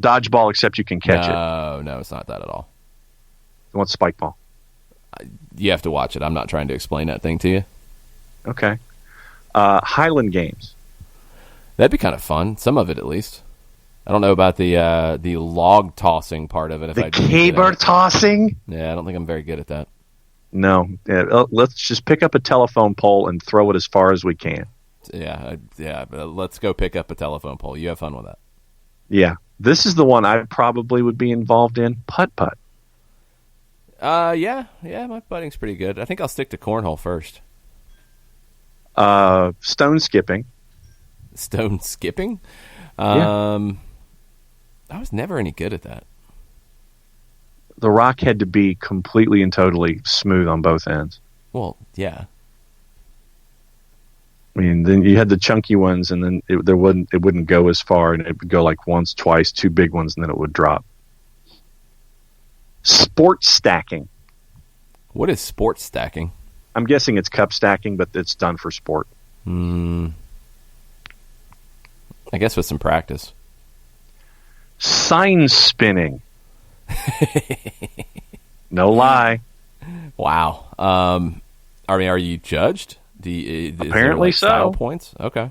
Dodgeball, except you can catch it. No, it's not that at all. What's spike ball? You have to watch it. I'm not trying to explain that thing to you. Okay. Highland Games. That'd be kind of fun. Some of it, at least. I don't know about the log tossing part of it. The caber tossing? Yeah, I don't think I'm very good at that. No. Let's just pick up a telephone pole and throw it as far as we can. Yeah. Let's go pick up a telephone pole. You have fun with that. Yeah. This is the one I probably would be involved in. Putt-putt. Yeah, my putting's pretty good. I think I'll stick to cornhole first. Stone skipping. Stone skipping? Yeah. I was never any good at that. The rock had to be completely and totally smooth on both ends. Well, yeah. I mean, then you had the chunky ones, and then it wouldn't go as far, and it would go like once, twice, two big ones, and then it would drop. Sports stacking. What is sports stacking? I'm guessing it's cup stacking, but it's done for sport. I guess with some practice. Sign spinning. No lie. Wow. Are you judged? Apparently is there, like, so. Style points? Okay.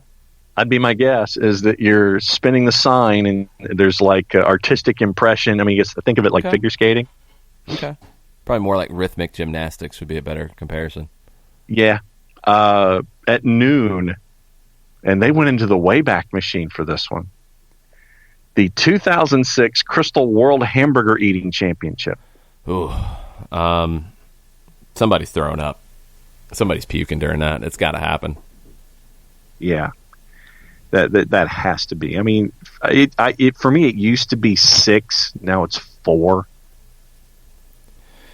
I'd be my guess is that you're spinning the sign, and there's like artistic impression. I mean, think of it like figure skating. Okay. Probably more like rhythmic gymnastics would be a better comparison. Yeah. At noon, and they went into the Wayback Machine for this one. The 2006 Crystal World Hamburger Eating Championship. Ooh. Somebody's throwing up. Somebody's puking during that. It's got to happen. Yeah. That has to be. I mean, for me, it used to be 6. Now it's 4.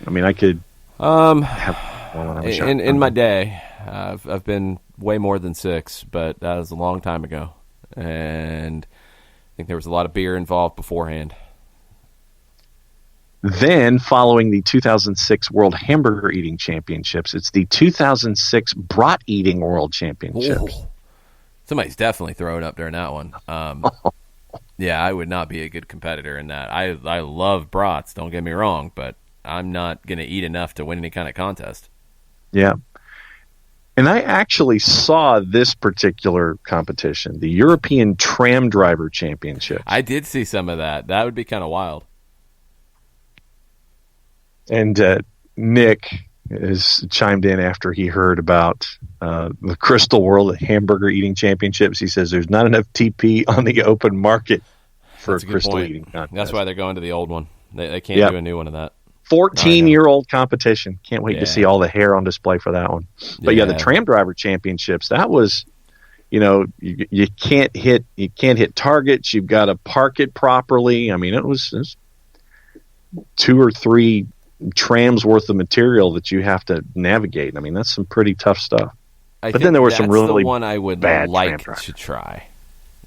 I mean, I could have one when I was young. In my day, I've been way more than 6, but that was a long time ago. And I think there was a lot of beer involved beforehand. Then, following the 2006 World Hamburger Eating Championships, it's the 2006 Brat Eating World Championships. Ooh. Somebody's definitely throwing up during that one. Yeah, I would not be a good competitor in that. I love brats, don't get me wrong, but I'm not going to eat enough to win any kind of contest. Yeah. And I actually saw this particular competition, the European Tram Driver Championship. I did see some of that. That would be kind of wild. And Nick has chimed in after he heard about the Crystal World Hamburger Eating Championships. He says there's not enough TP on the open market for a crystal eating contest. That's why they're going to the old one. They can't do a new one of that. 14-year-old competition. Can't wait to see all the hair on display for that one. But the Tram Driver Championships, that was, you can't hit targets. You've got to park it properly. I mean, it was 2 or 3 trams worth of material that you have to navigate. I mean, that's some pretty tough stuff. But then there were some really the one I would bad like to try.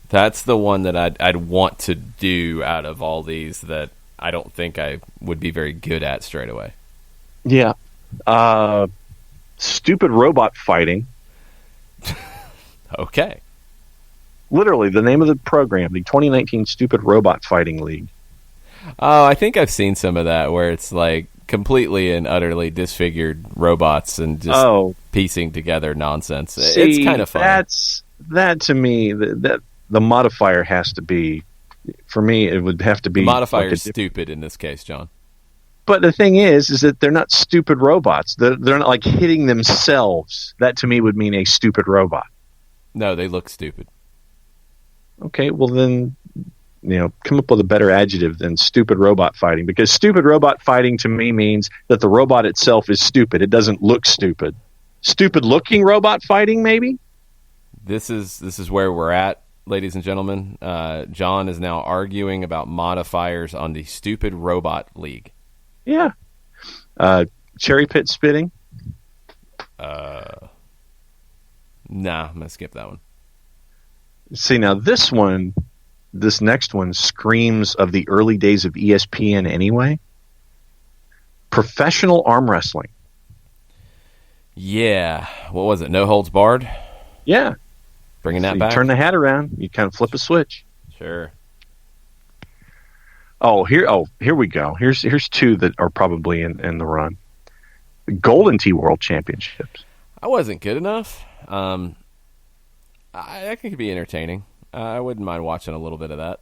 That's the one that I'd want to do out of all these that I don't think I would be very good at straight away. Yeah. Stupid robot fighting. Okay. Literally, the name of the program, the 2019 Stupid Robot Fighting League. Oh, I think I've seen some of that where it's like completely and utterly disfigured robots and just piecing together nonsense. See, it's kind of fun. That to me, that the modifier has to be, for me, it would have to be. The modifier like is stupid in this case, John. But the thing is that they're not stupid robots. They're not like hitting themselves. That to me would mean a stupid robot. No, they look stupid. Okay, well then, come up with a better adjective than stupid robot fighting, because stupid robot fighting to me means that the robot itself is stupid. It doesn't look stupid. Stupid looking robot fighting, maybe? This is where we're at, ladies and gentlemen. John is now arguing about modifiers on the stupid robot league. Yeah. Cherry pit spitting? Nah, I'm going to skip that one. See, now this next one screams of the early days of ESPN anyway. Professional arm wrestling. Yeah. What was it? No holds barred? Yeah. Bringing that you back? Turn the hat around. You kind of flip a switch. Sure. Here we go. Here's two that are probably in the run. Golden Tee World Championships. I wasn't good enough. That could be entertaining. I wouldn't mind watching a little bit of that.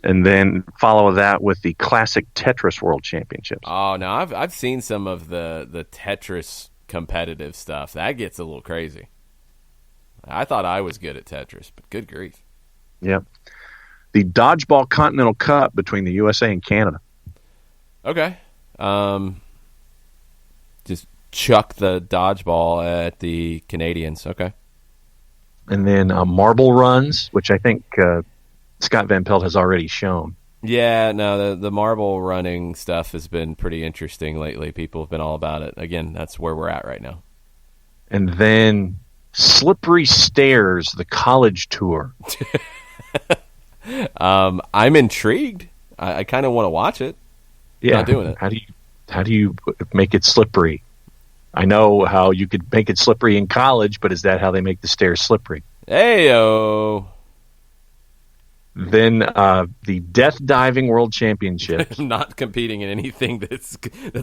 And then follow that with the Classic Tetris World Championships. Oh no, I've seen some of the Tetris competitive stuff. That gets a little crazy. I thought I was good at Tetris, but good grief. Yep. The Dodgeball Continental Cup between the USA and Canada. Okay. Just chuck the dodgeball at the Canadians. Okay. And then marble runs, which I think Scott Van Pelt has already shown. Yeah, no, the marble running stuff has been pretty interesting lately. People have been all about it. Again, that's where we're at right now. And then Slippery Stairs, the college tour. I'm intrigued. I kind of want to watch it. Yeah, not doing it. How do you make it slippery? I know how you could make it slippery in college, but is that how they make the stairs slippery? Heyo. Then the Death Diving World Championships. Not competing in anything that's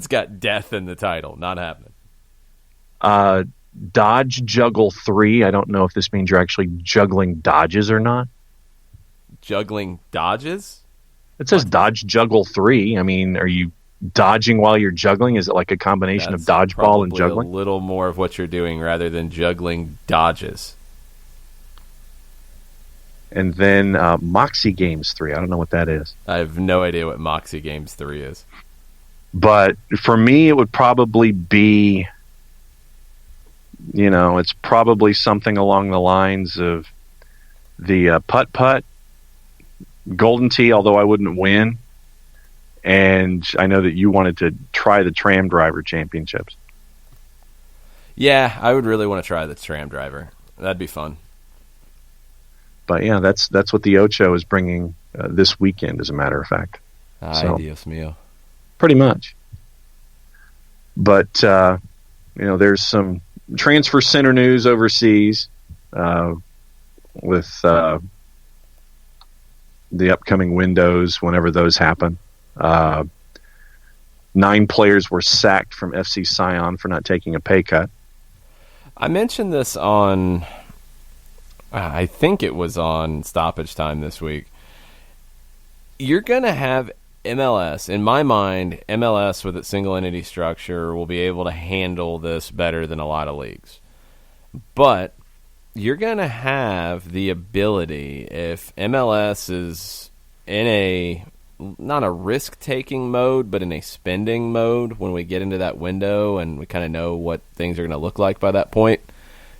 got death in the title. Not happening. Dodge Juggle 3. I don't know if this means you're actually juggling dodges or not. Juggling dodges? It says Dodge Juggle 3. I mean, are you dodging while you're juggling? Is it like a combination of dodgeball and juggling? A little more of what you're doing rather than juggling dodges. And then Moxie Games 3. I don't know what that is. I have no idea what Moxie Games 3 is. But for me, it would probably be, it's probably something along the lines of the putt-putt, Golden Tee, although I wouldn't win. And I know that you wanted to try the Tram Driver Championships. Yeah, I would really want to try the Tram Driver. That'd be fun. But yeah, that's what the Ocho is bringing this weekend, as a matter of fact. Ay, Dios mío. Pretty much. But, there's some transfer center news overseas with the upcoming windows, whenever those happen. 9 players were sacked from FC Sion for not taking a pay cut. I mentioned this on, I think it was on Stoppage Time this week. You're going to have MLS, in my mind, MLS with its single entity structure will be able to handle this better than a lot of leagues. But you're going to have the ability, if MLS is in not a risk-taking mode, but in a spending mode when we get into that window and we kind of know what things are going to look like by that point,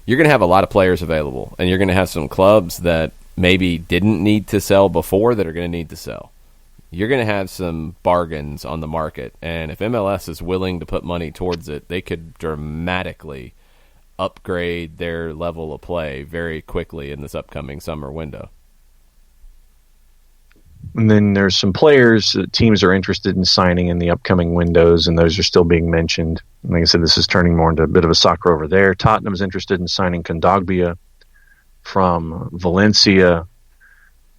you're going to have a lot of players available. And you're going to have some clubs that maybe didn't need to sell before that are going to need to sell. You're going to have some bargains on the market. And if MLS is willing to put money towards it, they could dramatically upgrade their level of play very quickly in this upcoming summer window. And then there's some players that teams are interested in signing in the upcoming windows, and those are still being mentioned. Like I said, this is turning more into a bit of a soccer over there. Tottenham's interested in signing Kondogbia from Valencia.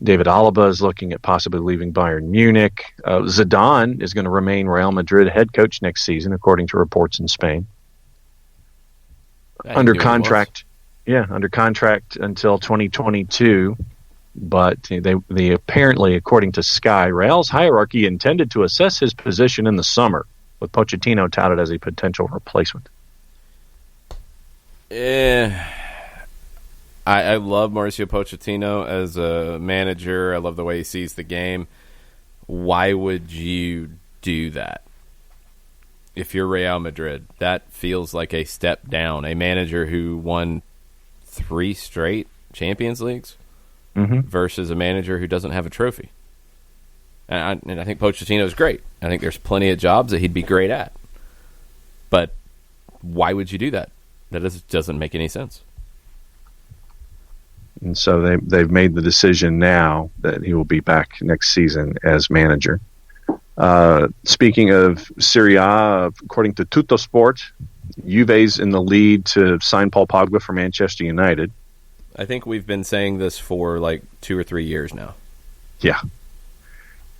David Alaba is looking at possibly leaving Bayern Munich. Zidane is going to remain Real Madrid head coach next season, according to reports in Spain. Under contract until 2022. but they apparently, according to Sky, Real's hierarchy intended to assess his position in the summer, with Pochettino touted as a potential replacement. I love Mauricio Pochettino as a manager. I love the way he sees the game. Why would you do that? If you're Real Madrid, that feels like a step down. A manager who won 3 straight Champions Leagues versus a manager who doesn't have a trophy. And I think Pochettino is great. I think there's plenty of jobs that he'd be great at. But why would you do that? That doesn't make any sense. And so they've made the decision now that he will be back next season as manager. Speaking of Serie A, according to Tuttosport, Juve's in the lead to sign Paul Pogba for Manchester United. I think we've been saying this for like 2 or 3 years now. Yeah.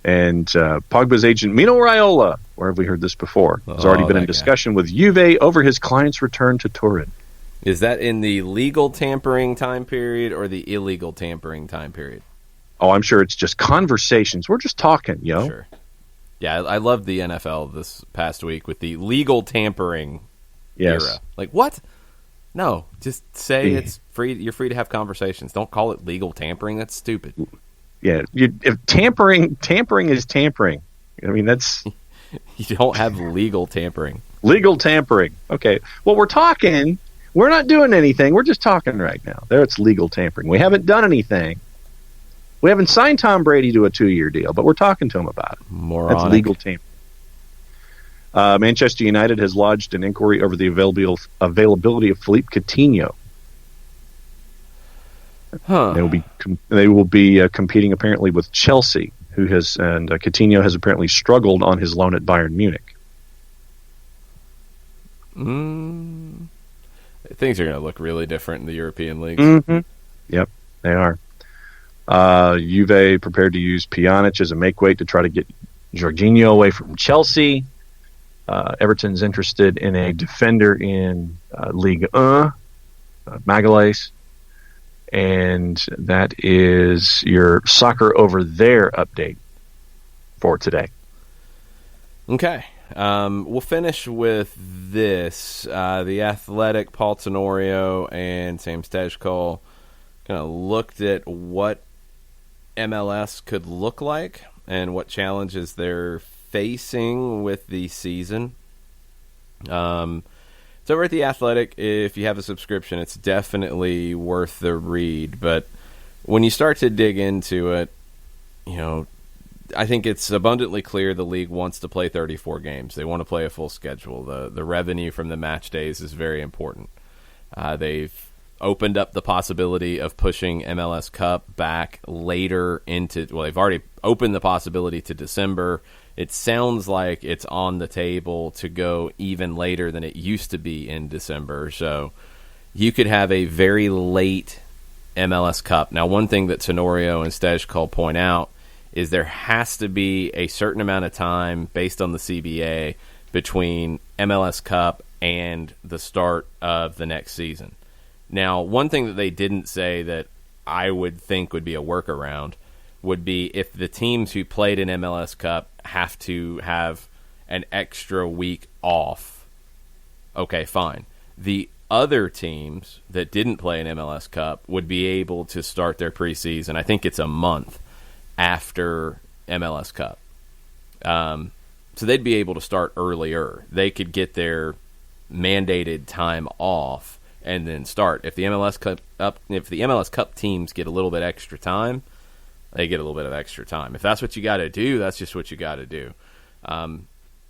And Pogba's agent, Mino Raiola, where have we heard this before, has already been in discussion with Juve over his client's return to Turin. Is that in the legal tampering time period or the illegal tampering time period? Oh, I'm sure it's just conversations. We're just talking, yo. Sure. Yeah, I loved the NFL this past week with the legal tampering era. Like, what? No, just say it's free. You're free to have conversations. Don't call it legal tampering. That's stupid. Yeah, if tampering is tampering. I mean, that's... You don't have legal tampering. Legal tampering. Okay. Well, we're talking... We're not doing anything. We're just talking right now. There, it's legal tampering. We haven't done anything. We haven't signed Tom Brady to a 2-year deal, but we're talking to him about it. Moronic. That's legal tampering. Manchester United has lodged an inquiry over the availability of Philippe Coutinho. Huh. They will be competing apparently with Chelsea, Coutinho has apparently struggled on his loan at Bayern Munich. Things are going to look really different in the European leagues. Mm-hmm. Yep, they are. Juve prepared to use Pjanic as a make-weight to try to get Jorginho away from Chelsea. Everton's interested in a defender in Ligue 1, Magalhaes. And that is your soccer over there update for today. Okay. We'll finish with this. The Athletic, Paul Tenorio and Sam Stejkal kind of looked at what MLS could look like and what challenges they're facing with the season. It's over at The Athletic. If you have a subscription, it's definitely worth the read. But when you start to dig into it, I think it's abundantly clear the league wants to play 34 games. They want to play a full schedule. The revenue from the match days is very important. They've opened up the possibility of pushing MLS Cup back later into... Well, they've already opened the possibility to December. It sounds like it's on the table to go even later than it used to be in December. So you could have a very late MLS Cup. Now, one thing that Tenorio and Stejkal point out is there has to be a certain amount of time based on the CBA between MLS Cup and the start of the next season. Now, one thing that they didn't say that I would think would be a workaround would be if the teams who played in MLS Cup have to have an extra week off. Okay, fine. The other teams that didn't play in MLS Cup would be able to start their preseason. I think it's a month after MLS Cup. So they'd be able to start earlier. They could get their mandated time off and then start. If the MLS Cup teams get a little bit extra time, they get a little bit of extra time. If that's what you got to do, that's just what you got to do.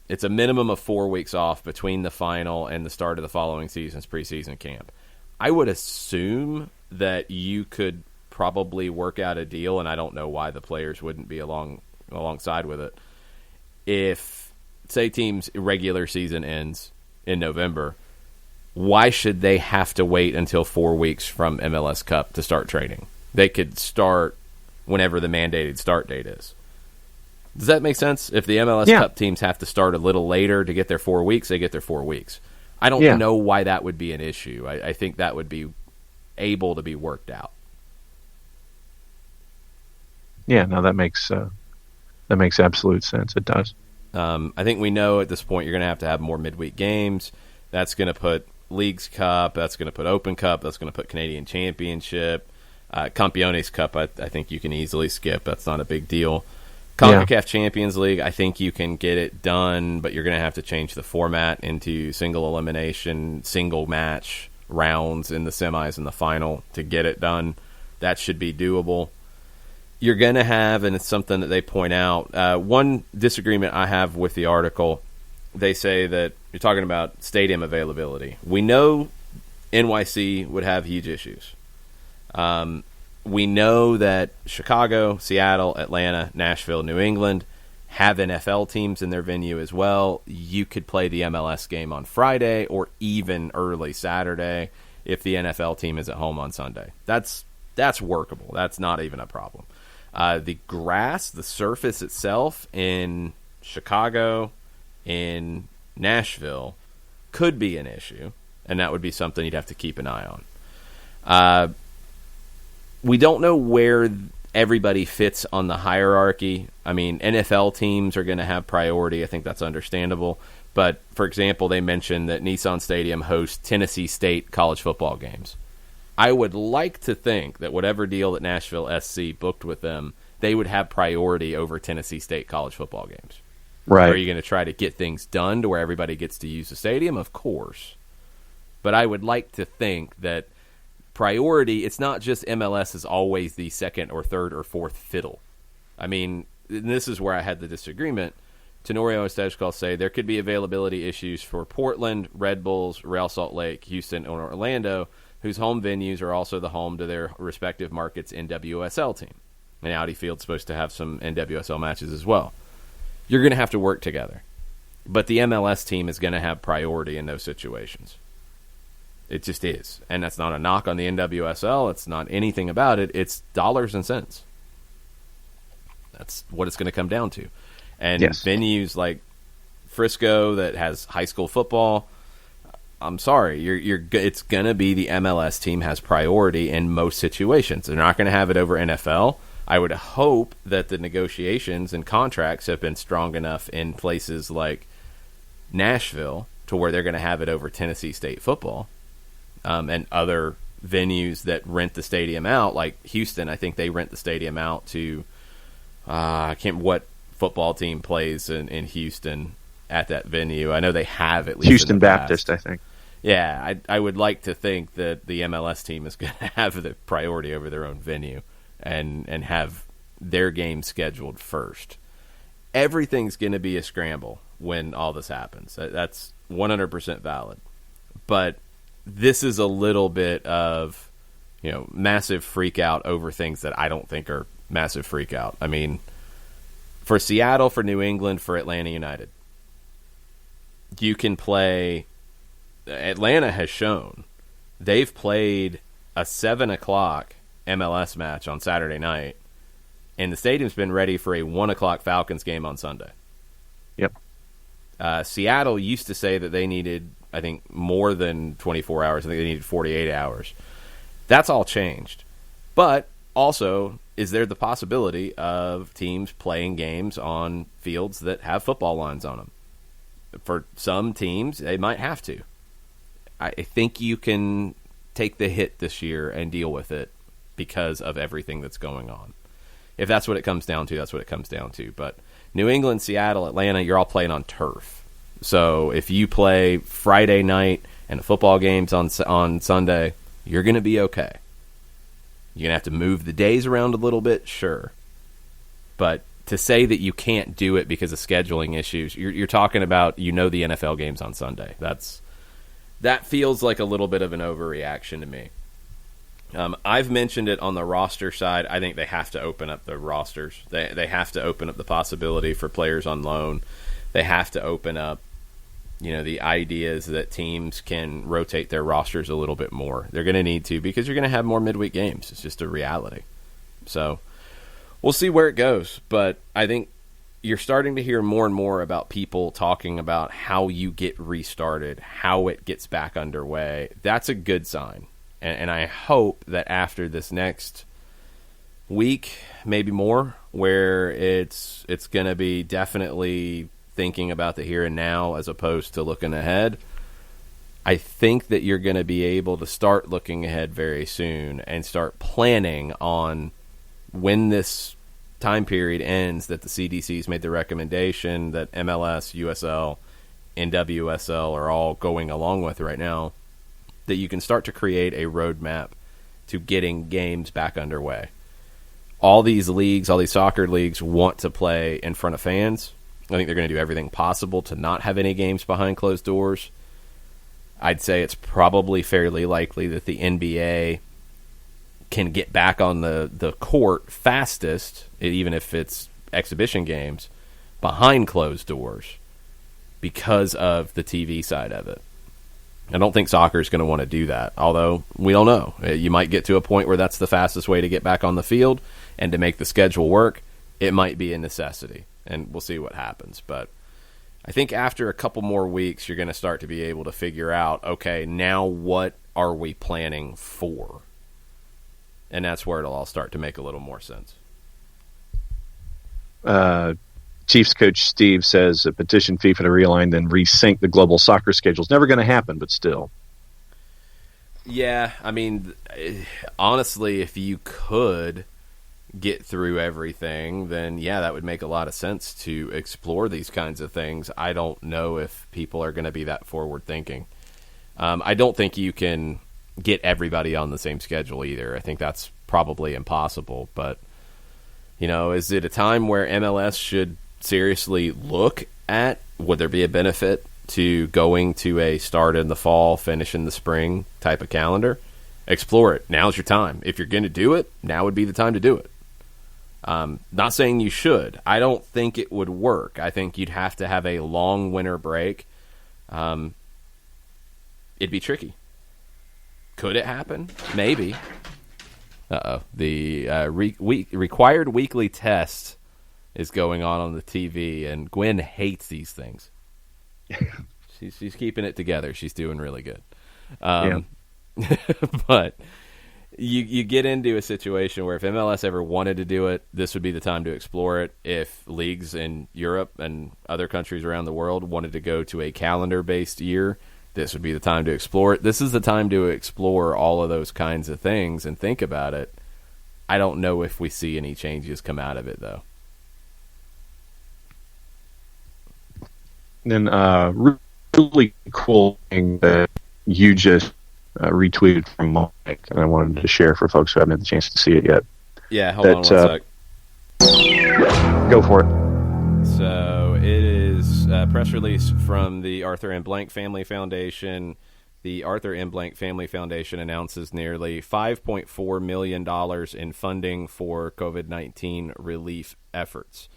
It's a minimum of 4 weeks off between the final and the start of the following season's preseason camp. I would assume that you could probably work out a deal, and I don't know why the players wouldn't be alongside with it. If, say, teams' regular season ends in November, why should they have to wait until 4 weeks from MLS Cup to start training? They could start whenever the mandated start date is. Does that make sense? If the MLS Cup teams have to start a little later to get their 4 weeks, they get their 4 weeks. I don't know why that would be an issue. I think that would be able to be worked out. Yeah, no, that makes absolute sense. It does. I think we know at this point you're going to have more midweek games. That's going to put Leagues Cup. That's going to put Open Cup. That's going to put Canadian Championship. Campeones Cup, I think you can easily skip. That's not a big deal. CONCACAF Champions League, I think you can get it done, but you're going to have to change the format into single elimination, single match rounds in the semis and the final to get it done. That should be doable. You're going to have, and it's something that they point out, one disagreement I have with the article, they say that you're talking about stadium availability. We know NYC would have huge issues. We know that Chicago, Seattle, Atlanta, Nashville, New England have NFL teams in their venue as well. You could play the MLS game on Friday or even early Saturday if the NFL team is at home on Sunday. That's workable. That's not even a problem. The grass, the surface itself in Chicago, in Nashville, could be an issue, and that would be something you'd have to keep an eye on. We don't know where everybody fits on the hierarchy. I mean, NFL teams are going to have priority. I think that's understandable. But, for example, they mentioned that Nissan Stadium hosts Tennessee State college football games. I would like to think that whatever deal that Nashville SC booked with them, they would have priority over Tennessee State college football games. Right. Are you going to try to get things done to where everybody gets to use the stadium? Of course. But I would like to think that priority, it's not just MLS is always the second or third or fourth fiddle. I mean, this is where I had the disagreement. Tenorio and Stejkal say there could be availability issues for Portland, Red Bulls, Real Salt Lake, Houston, and Orlando, whose home venues are also the home to their respective markets' NWSL team. And Audi Field's supposed to have some NWSL matches as well. You're going to have to work together. But the MLS team is going to have priority in those situations. It just is. And that's not a knock on the NWSL. It's not anything about it. It's dollars and cents. That's what it's going to come down to. And yes. Venues like Frisco that has high school football, I'm sorry, it's going to be the MLS team has priority in most situations. They're not going to have it over NFL. I would hope that the negotiations and contracts have been strong enough in places like Nashville to where they're going to have it over Tennessee State football. And other venues that rent the stadium out, like Houston, I think they rent the stadium out to I can't remember what football team plays in Houston at that venue. I know they have at least Houston Baptist, I think. Yeah, I would like to think that the MLS team is going to have the priority over their own venue and have their game scheduled first. Everything's going to be a scramble when all this happens. That's 100% valid. But this is a little bit of, massive freak out over things that I don't think are massive freak out. I mean, for Seattle, for New England, for Atlanta United, you can play. Atlanta has shown they've played a 7:00 MLS match on Saturday night, and the stadium's been ready for a 1:00 Falcons game on Sunday. Yep. Seattle used to say that they needed, I think, more than 24 hours. I think they needed 48 hours. That's all changed. But also, is there the possibility of teams playing games on fields that have football lines on them? For some teams, they might have to. I think you can take the hit this year and deal with it because of everything that's going on. If that's what it comes down to, that's what it comes down to. But New England, Seattle, Atlanta, you're all playing on turf. So if you play Friday night and the football games on Sunday, you're going to be okay. You're going to have to move the days around a little bit, sure. But to say that you can't do it because of scheduling issues, you're talking about, the NFL games on Sunday. That feels like a little bit of an overreaction to me. I've mentioned it on the roster side. I think they have to open up the rosters. They have to open up the possibility for players on loan. They have to open up, the ideas that teams can rotate their rosters a little bit more. They're going to need to because you're going to have more midweek games. It's just a reality. So we'll see where it goes. But I think you're starting to hear more and more about people talking about how you get restarted, how it gets back underway. That's a good sign. And I hope that after this next, week, maybe more, where it's going to be definitely thinking about the here and now as opposed to looking ahead. I think that you're going to be able to start looking ahead very soon and start planning on when this time period ends that the CDC's made the recommendation that MLS, USL, and WSL are all going along with right now, that you can start to create a roadmap to getting games back underway. All these leagues, all these soccer leagues want to play in front of fans. I think they're going to do everything possible to not have any games behind closed doors. I'd say it's probably fairly likely that the NBA can get back on the court fastest, even if it's exhibition games, behind closed doors because of the TV side of it. I don't think soccer is going to want to do that, although we don't know. You might get to a point where that's the fastest way to get back on the field, and to make the schedule work, it might be a necessity, and we'll see what happens. But I think after a couple more weeks, you're going to start to be able to figure out, okay, now what are we planning for? And that's where it'll all start to make a little more sense. Chiefs coach Steve says a petition FIFA to realign then resync the global soccer schedule is never going to happen, but still. Yeah, I mean, honestly, if you could get through everything, then yeah, that would make a lot of sense to explore these kinds of things. I don't know if people are going to be that forward thinking. I don't think you can get everybody on the same schedule either. I think that's probably impossible. But, you know, is it a time where MLS should seriously look at, would there be a benefit to going to a start in the fall, finish in the spring type of calendar? Explore it. Now's your time. If you're going to do it, now would be the time to do it. Not saying you should. I don't think it would work. I think you'd have to have a long winter break. It'd be tricky. Could it happen? Maybe. The required weekly test is going on the TV, and Gwen hates these things. She's keeping it together. She's doing really good. But you get into a situation where if MLS ever wanted to do it, this would be the time to explore it. If leagues in Europe and other countries around the world wanted to go to a calendar-based year, this would be the time to explore it. This is the time to explore all of those kinds of things and think about it. I don't know if we see any changes come out of it, though. Then really cool thing that you just retweeted from Mike, and I wanted to share for folks who haven't had the chance to see it yet. Yeah, hold on one sec. Go for it. So it is a press release from the Arthur M. Blank Family Foundation. The Arthur M. Blank Family Foundation announces nearly $5.4 million in funding for COVID-19 relief efforts.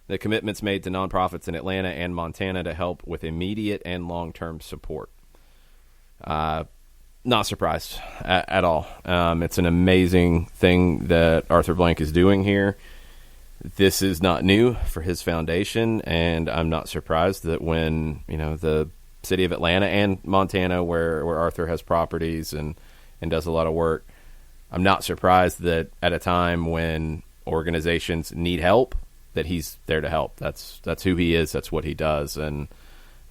The commitments made to nonprofits in Atlanta and Montana to help with immediate and long-term support. Not surprised at all. It's an amazing thing that Arthur Blank is doing here. This is not new for his foundation, and I'm not surprised that when, you know, the city of Atlanta and Montana, where Arthur has properties and does a lot of work, I'm not surprised that at a time when organizations need help, that he's there to help. That's who he is. That's what he does. And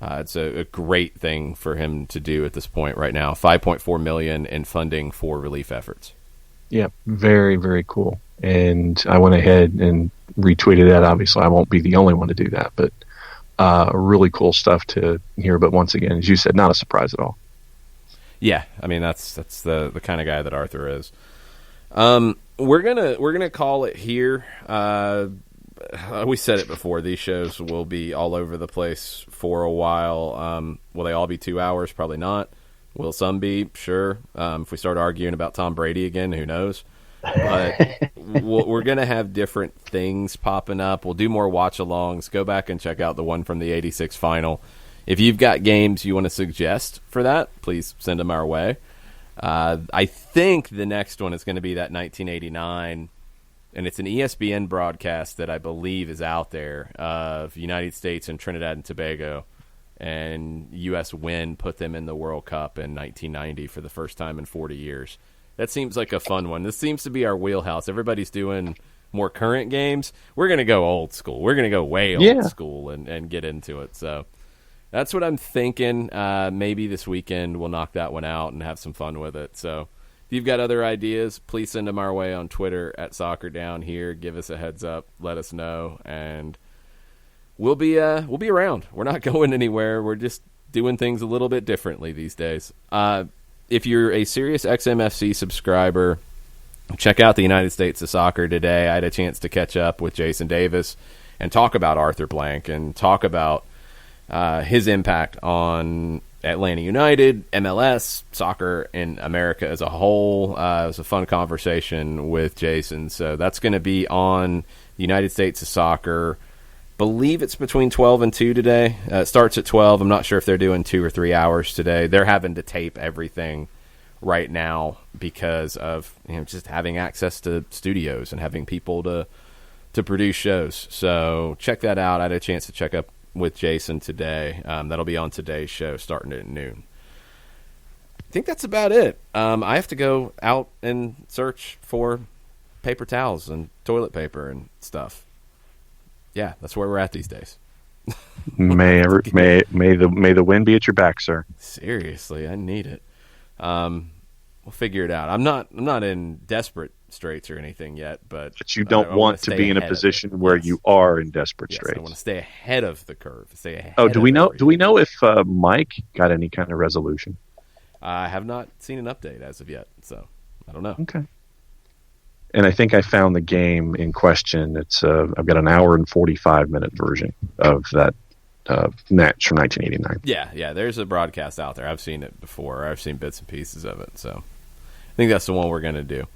it's a great thing for him to do at this point right now. $5.4 million in funding for relief efforts. Yeah, very, very cool. And I went ahead and retweeted that. Obviously, I won't be the only one to do that, but really cool stuff to hear. But once again, as you said, not a surprise at all. Yeah, I mean that's the kind of guy that Arthur is. We're gonna call it here. We said it before. These shows will be all over the place for a while. Will they all be 2 hours? Probably not. Will some be? Sure. If we start arguing about Tom Brady again, who knows? But we're going to have different things popping up. We'll do more watch-alongs. Go back and check out the one from the 86 final. If you've got games you want to suggest for that, please send them our way. I think the next one is going to be that 1989, and it's an ESPN broadcast that I believe is out there of United States and Trinidad and Tobago, and U.S. win put them in the World Cup in 1990 for the first time in 40 years. That seems like a fun one. This seems to be our wheelhouse. Everybody's doing more current games. We're going to go old school. We're going to go way old school and get into it. So that's what I'm thinking. Maybe this weekend we'll knock that one out and have some fun with it. So if you've got other ideas, please send them our way on Twitter at @SoccerDownHere. Give us a heads up. Let us know. And we'll be around. We're not going anywhere. We're just doing things a little bit differently these days. If you're a Sirius XMFC subscriber, check out the United States of Soccer today. I had a chance to catch up with Jason Davis and talk about Arthur Blank and talk about his impact on Atlanta United, MLS, soccer in America as a whole. It was a fun conversation with Jason. So that's going to be on the United States of Soccer. Believe it's between 12 and 2 today. It starts at 12. I'm not sure if they're doing 2 or 3 hours today. They're having to tape everything right now because of just having access to studios and having people to produce shows. So check that out. I had a chance to check up with Jason today. That'll be on today's show starting at noon. I think that's about it. I have to go out and search for paper towels and toilet paper and stuff. Yeah, that's where we're at these days. may the wind be at your back, sir. Seriously, I need it. We'll figure it out. I'm not in desperate straits or anything yet, but you don't want to be in a position where you are in desperate straits. I want to stay ahead of the curve. Do we know if Mike got any kind of resolution? I have not seen an update as of yet, so I don't know. Okay. And I think I found the game in question. It's I've got an hour and 45-minute version of that match from 1989. Yeah. There's a broadcast out there. I've seen it before. I've seen bits and pieces of it. So I think that's the one we're going to do.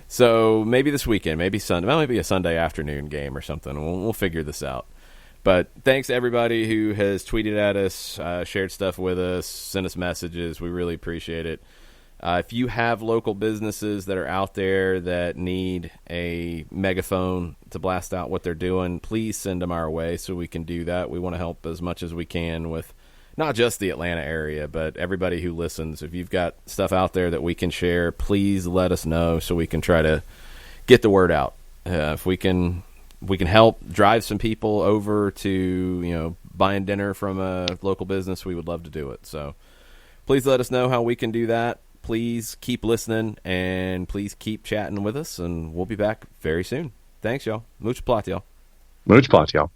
So maybe this weekend, maybe Sunday, maybe a Sunday afternoon game or something. We'll figure this out. But thanks to everybody who has tweeted at us, shared stuff with us, sent us messages. We really appreciate it. If you have local businesses that are out there that need a megaphone to blast out what they're doing, please send them our way so we can do that. We want to help as much as we can with not just the Atlanta area, but everybody who listens. If you've got stuff out there that we can share, please let us know so we can try to get the word out. If we can help drive some people over to buying dinner from a local business, we would love to do it. So please let us know how we can do that. Please keep listening, and please keep chatting with us, and we'll be back very soon. Thanks, y'all. Much plot, y'all. Much plot, y'all.